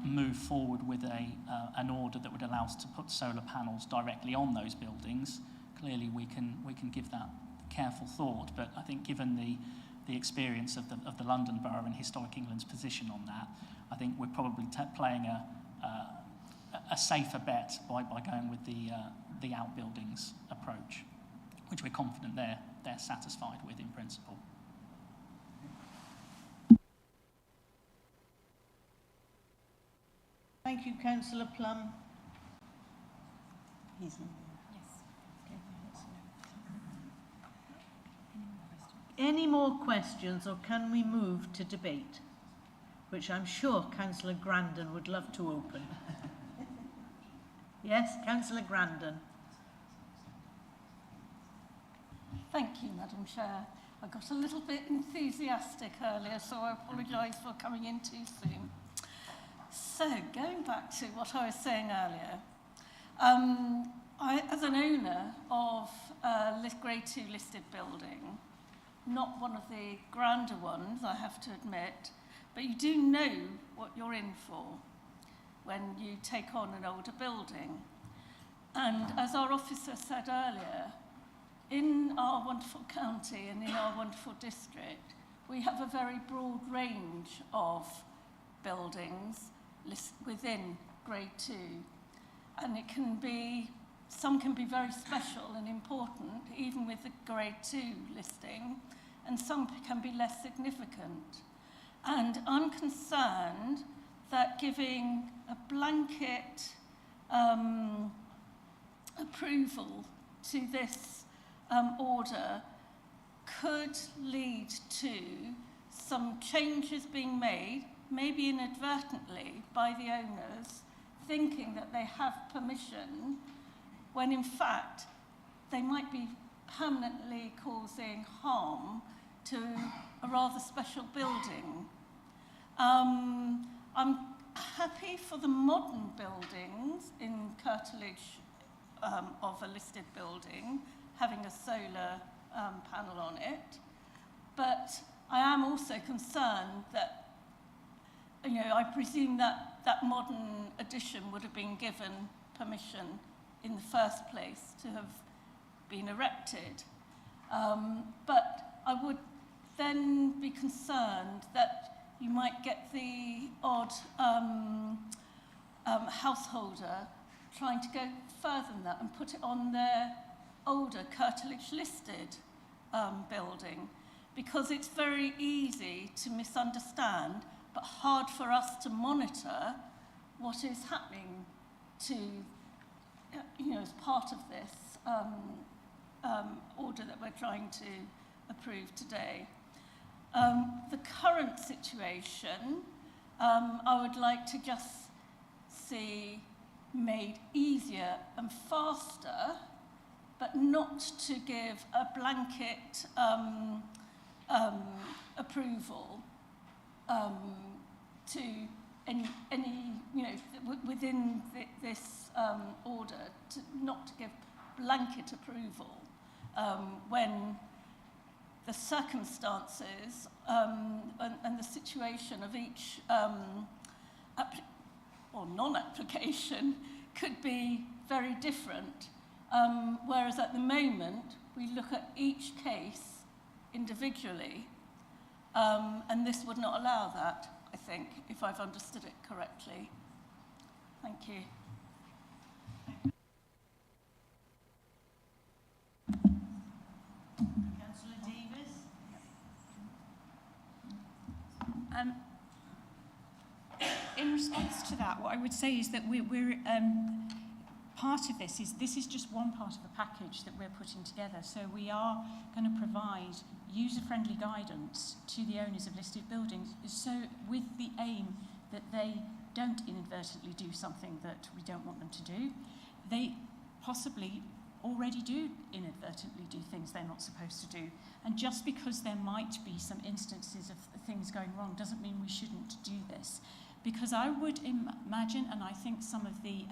move forward with an order that would allow us to put solar panels directly on those buildings. Clearly, we can give that careful thought, but I think given the experience of the London Borough and Historic England's position on that, I think we're probably playing a safer bet by going with the outbuildings approach, which we're confident they're satisfied with in principle. Thank you, Councillor Plum. Yes. Any more questions, or can we move to debate, which I'm sure Councillor Grandon would love to open? Yes, Councillor Grandon. Thank you, Madam Chair. I got a little bit enthusiastic earlier, so I apologise for coming in too soon. So, going back to what I was saying earlier, as an owner of a Grade 2 listed building, not one of the grander ones, I have to admit, but you do know what you're in for when you take on an older building. And as our officer said earlier, in our wonderful county and in our wonderful district, we have a very broad range of buildings within Grade 2. And some can be very special and important, even with the Grade 2 listing, and some can be less significant. And I'm concerned that giving a blanket approval to this order could lead to some changes being made, maybe inadvertently, by the owners, thinking that they have permission, when in fact they might be permanently causing harm to a rather special building. I'm happy for the modern buildings in curtilage of a listed building having a solar panel on it. But I am also concerned that, you know, I presume that that modern addition would have been given permission in the first place to have been erected. But I would then be concerned that you might get the odd householder trying to go further than that and put it on their older curtilage listed building, because it's very easy to misunderstand but hard for us to monitor what is happening to, you know, as part of this order that we're trying to approve today. The current situation, I would like to just see made easier and faster, but not to give a blanket approval to any you know, within this order, not to give blanket approval when the circumstances and the situation of each or non-application could be very different. Whereas at the moment, we look at each case individually, and this would not allow that, I think, if I've understood it correctly. Thank you. Councillor Davis. In response to that, what I would say is that we're part of this is just one part of a package that we're putting together. So we are going to provide user-friendly guidance to the owners of listed buildings, so with the aim that they don't inadvertently do something that we don't want them to do. They possibly already do inadvertently do things they're not supposed to do. And just because there might be some instances of things going wrong doesn't mean we shouldn't do this. Because I would imagine, and I think some of the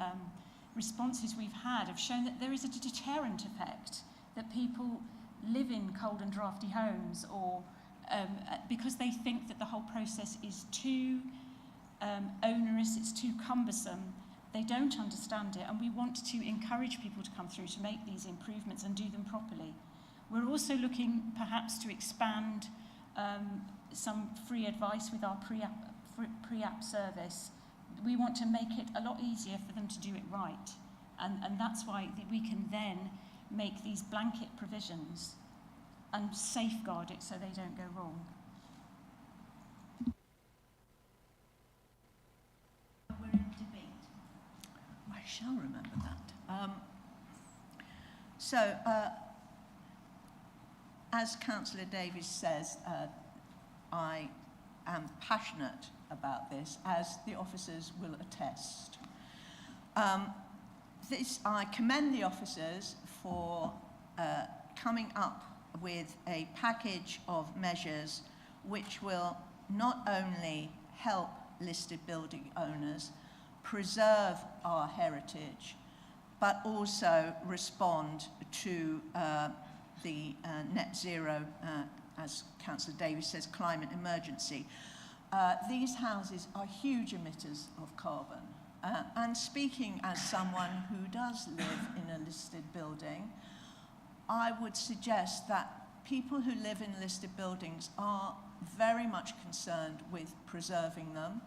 responses we've had have shown that there is a deterrent effect, that people live in cold and drafty homes, or because they think that the whole process is too onerous, it's too cumbersome, they don't understand it, and we want to encourage people to come through to make these improvements and do them properly. We're also looking perhaps to expand some free advice with our pre-app service. We want to make it a lot easier for them to do it right, and that's why we can then make these blanket provisions and safeguard it so they don't go wrong. We're in debate. I shall remember that. As Councillor Davies says, I am passionate about this, as the officers will attest. I commend the officers for coming up with a package of measures which will not only help listed building owners preserve our heritage, but also respond to the net zero, as Councillor Davies says, climate emergency. These houses are huge emitters of carbon. And speaking as someone who does live in a listed building, I would suggest that people who live in listed buildings are very much concerned with preserving them.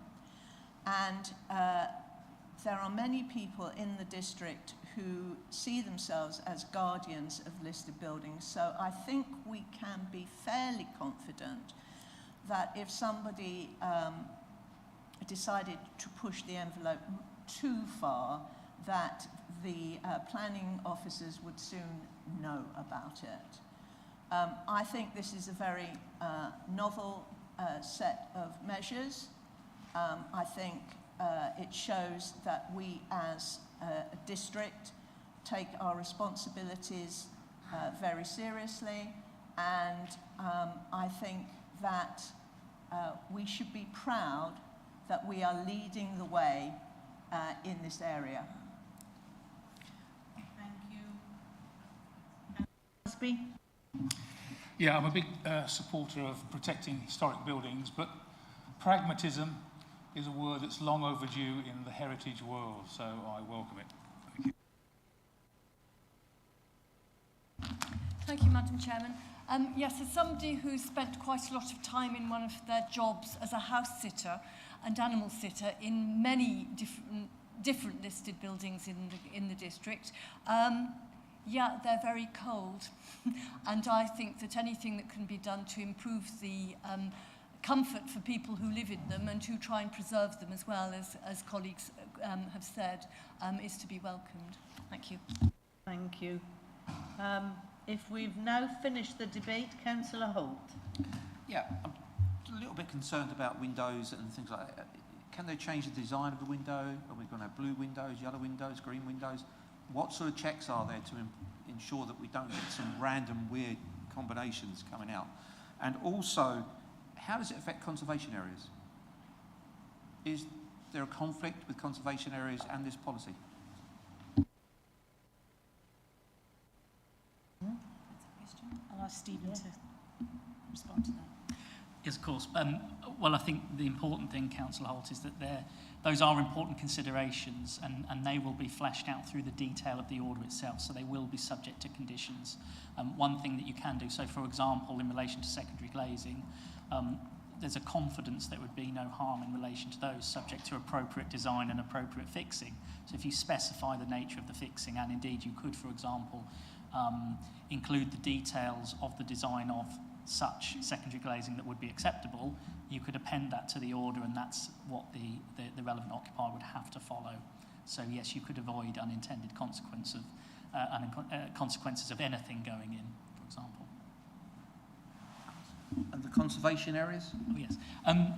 And there are many people in the district who see themselves as guardians of listed buildings. So I think we can be fairly confident that if somebody decided to push the envelope too far, that the planning officers would soon know about it. I think this is a very novel set of measures. I think it shows that we as a district take our responsibilities very seriously, and I think that we should be proud that we are leading the way in this area. Thank Ashby. Yeah, I'm a big supporter of protecting historic buildings, but pragmatism is a word that's long overdue in the heritage world, so I welcome it. Thank you. Thank you, Madam Chairman. Yes, as somebody who's spent quite a lot of time in one of their jobs as a house sitter and animal sitter in many different listed buildings in the district, yeah, they're very cold. And I think that anything that can be done to improve the comfort for people who live in them and to try and preserve them as well, as colleagues have said, is to be welcomed. Thank you. Thank you. If we've now finished the debate, Councillor Holt. Yeah, I'm a little bit concerned about windows and things like that. Can they change the design of the window? Are we going to have blue windows, yellow windows, green windows? What sort of checks are there to ensure that we don't get some random weird combinations coming out? And also, how does it affect conservation areas? Is there a conflict with conservation areas and this policy? I'll ask Stephen to respond to that. Yes, of course. Well, I think the important thing, Councillor Holt, is that those are important considerations and they will be fleshed out through the detail of the order itself, so they will be subject to conditions. One thing that you can do, so for example, in relation to secondary glazing, there's a confidence there would be no harm in relation to those, subject to appropriate design and appropriate fixing. So if you specify the nature of the fixing, and indeed you could, for example, include the details of the design of such secondary glazing that would be acceptable, you could append that to the order, and that's what the relevant occupier would have to follow. So yes, you could avoid unintended consequences of anything going in, for example. And the conservation areas? Oh, yes.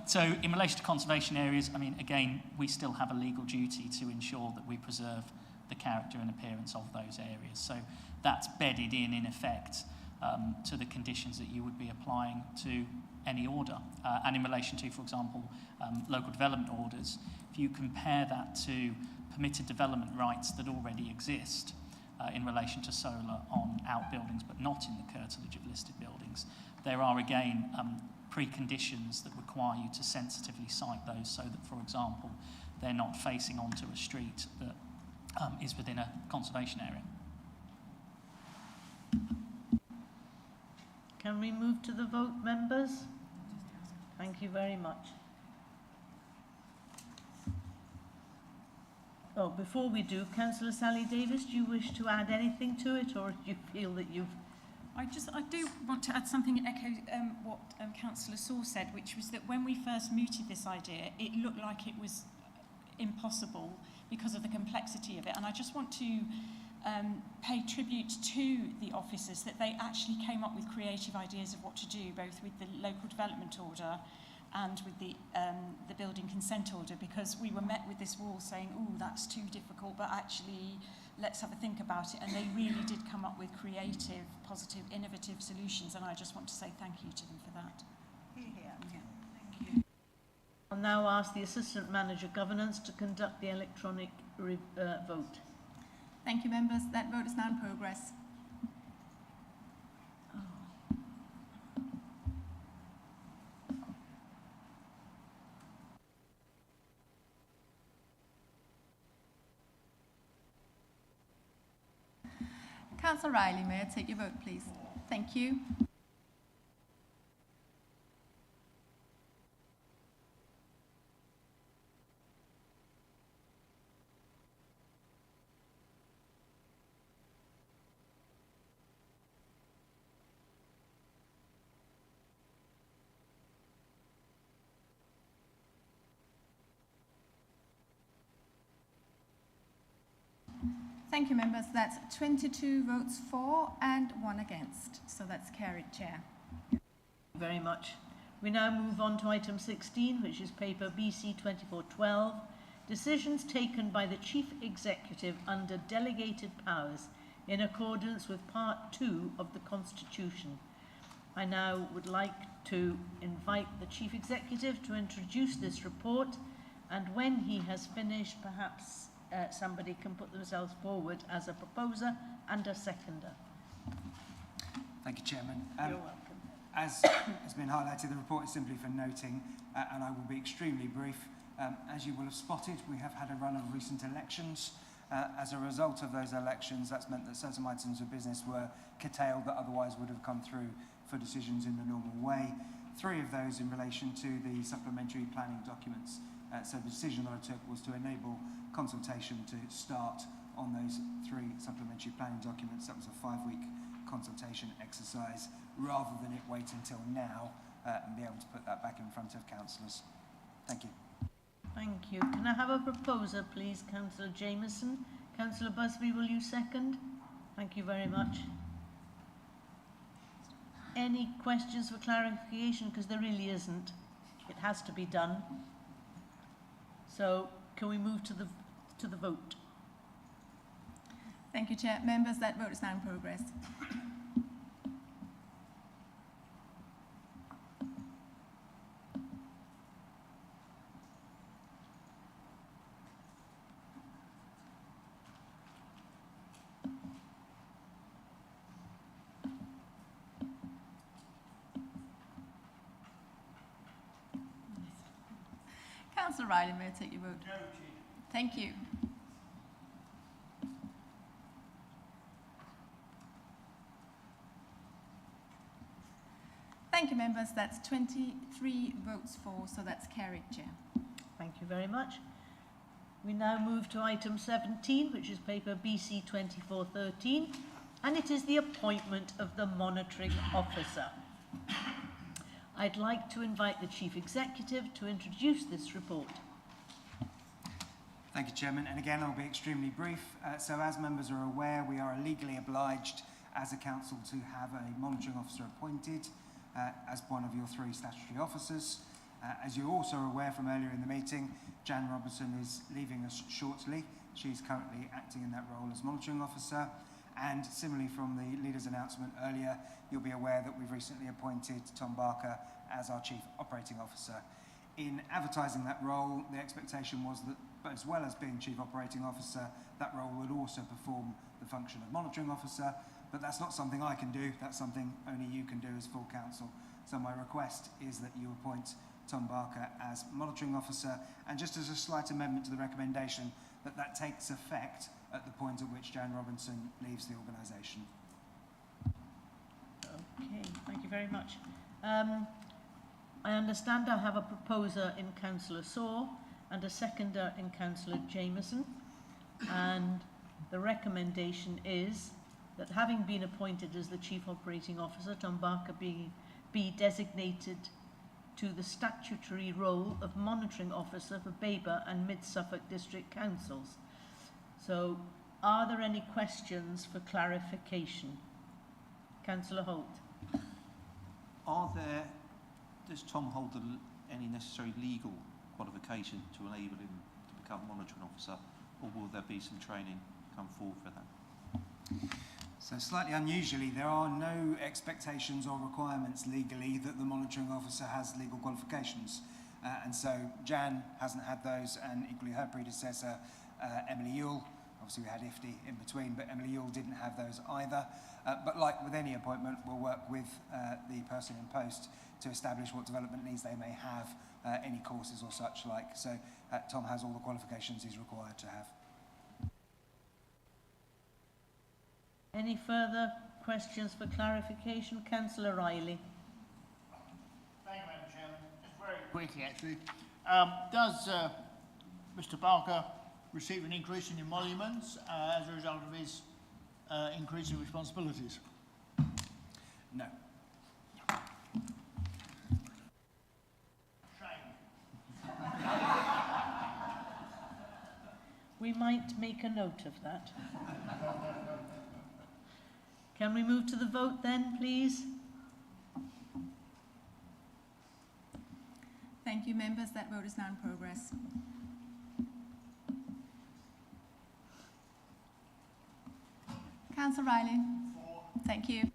So in relation to conservation areas, I mean, again, we still have a legal duty to ensure that we preserve the character and appearance of those areas. So that's bedded in effect, to the conditions that you would be applying to any order. And in relation to, for example, local development orders, if you compare that to permitted development rights that already exist in relation to solar on outbuildings but not in the curtilage of listed buildings, there are again preconditions that require you to sensitively cite those so that, for example, they're not facing onto a street that is within a conservation area. Can we move to the vote, members? Thank you very much. Oh, before we do, Councillor Sally Davis, do you wish to add anything to it, or do you feel that you've... I do want to add something and echo what Councillor Saw said, which was that when we first mooted this idea, it looked like it was impossible because of the complexity of it. And I just want to pay tribute to the officers that they actually came up with creative ideas of what to do, both with the local development order and with the building consent order, because we were met with this wall saying, oh, that's too difficult, but actually let's have a think about it. And they really did come up with creative, positive, innovative solutions, and I just want to say thank you to them for that. Thank you. I'll now ask the Assistant Manager Governance to conduct the electronic vote. Thank you, members. That vote is now in progress. Councillor Riley, may I take your vote, please? Thank you. Thank you, members. That's 22 votes for and 1 against. So that's carried, Chair. Thank you very much. We now move on to item 16, which is paper BC 2412, decisions taken by the Chief Executive under delegated powers in accordance with Part 2 of the Constitution. I now would like to invite the Chief Executive to introduce this report, and when he has finished, perhaps somebody can put themselves forward as a proposer and a seconder. Thank you, Chairman. You're welcome. As has been highlighted, the report is simply for noting, and I will be extremely brief. As you will have spotted, we have had a run of recent elections. As a result of those elections, that's meant that certain items of business were curtailed that otherwise would have come through for decisions in the normal way. 3 of those in relation to the supplementary planning documents. So the decision that I took was to enable consultation to start on those 3 supplementary planning documents. That was a 5-week consultation exercise, rather than it wait until now and be able to put that back in front of councillors. Thank you. Thank you. Can I have a proposer, please, Councillor Jameson? Councillor Busby, will you second? Thank you very much. Any questions for clarification? Because there really isn't. It has to be done. So, can we move to the vote? Thank you, Chair. Members, that vote is now in progress. Councillor Riley, may I take your vote? No, Chair. Thank you. Thank you, members. That's 23 votes for, so that's carried, Chair. Thank you very much. We now move to item 17, which is paper BC 2413, and it is the appointment of the monitoring officer. I'd like to invite the Chief Executive to introduce this report. Thank you, Chairman. And again, I'll be extremely brief. So as members are aware, we are legally obliged as a council to have a monitoring officer appointed as one of your 3 statutory officers. As you're also aware from earlier in the meeting, Jan Robinson is leaving us shortly. She's currently acting in that role as monitoring officer. And similarly from the leader's announcement earlier, you'll be aware that we've recently appointed Tom Barker as our Chief Operating Officer. In advertising that role, the expectation was that, as well as being Chief Operating Officer, that role would also perform the function of Monitoring Officer, but that's not something I can do, that's something only you can do as full council. So my request is that you appoint Tom Barker as Monitoring Officer, and just as a slight amendment to the recommendation, that takes effect at the point at which Jan Robinson leaves the organisation. Okay, thank you very much. I understand I have a proposer in Councillor Saw and a seconder in Councillor Jameson, and the recommendation is that, having been appointed as the Chief Operating Officer, Tom Barker be designated to the statutory role of Monitoring Officer for Babergh and Mid-Suffolk District Councils. So, are there any questions for clarification? Councillor Holt. Does Tom hold any necessary legal qualification to enable him to become monitoring officer, or will there be some training come forward for that? So slightly unusually, there are no expectations or requirements legally that the monitoring officer has legal qualifications. And so Jan hasn't had those, and equally her predecessor, Emily Yule. Obviously we had IFTI in between, but Emily Yule didn't have those either. But like with any appointment, we'll work with the person in post to establish what development needs they may have, any courses or such like. So Tom has all the qualifications he's required to have. Any further questions for clarification? Councillor Riley. Thank you, Madam Chairman. Just very quickly, actually. Does Mr. Barker receive an increase in emoluments as a result of his increase in responsibilities? No. We might make a note of that. Can we move to the vote then, please? Thank you, members. That vote is now in progress. Councillor Riley. Thank you.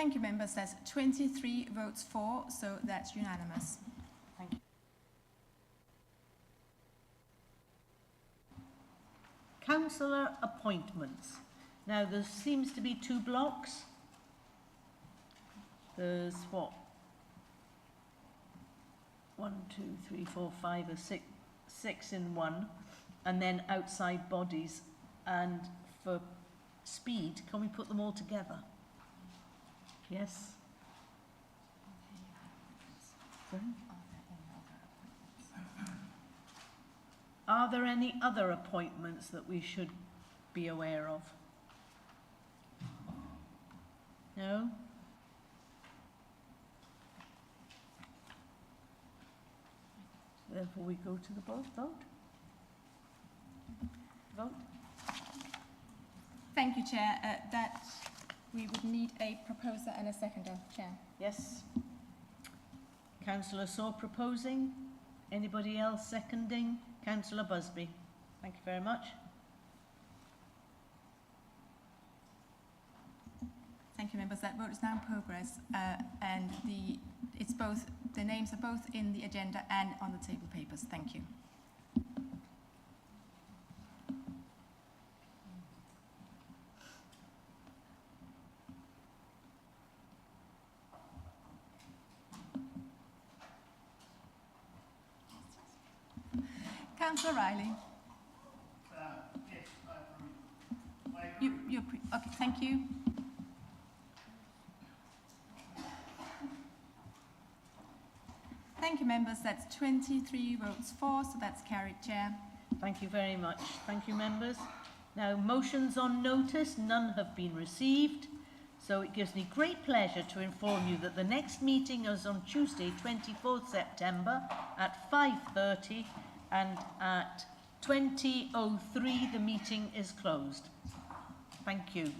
Thank you, members. That's 23 votes for, so that's unanimous. Thank you. Councillor appointments. Now, there seems to be two blocks. There's what? 1, 2, 3, 4, 5, or 6 in one, and then outside bodies. And for speed, can we put them all together? Yes? Sorry? Are there any other appointments that we should be aware of? No? Therefore, we go to the vote. Vote. Thank you, Chair. That we would need a proposer and a seconder, Chair. Yes. Councillor Saw proposing. Anybody else seconding? Councillor Busby. Thank you very much. Thank you, members. That vote is now in progress, and the names are both in the agenda and on the table papers. Thank you. Councillor Riley. Yes, I agree. Okay, thank you. Thank you, members. That's 23 votes for, so that's carried, Chair. Thank you very much. Thank you, members. Now, motions on notice, none have been received. So it gives me great pleasure to inform you that the next meeting is on Tuesday, 24th September at 5:30, and at 20:03 the meeting is closed. Thank you.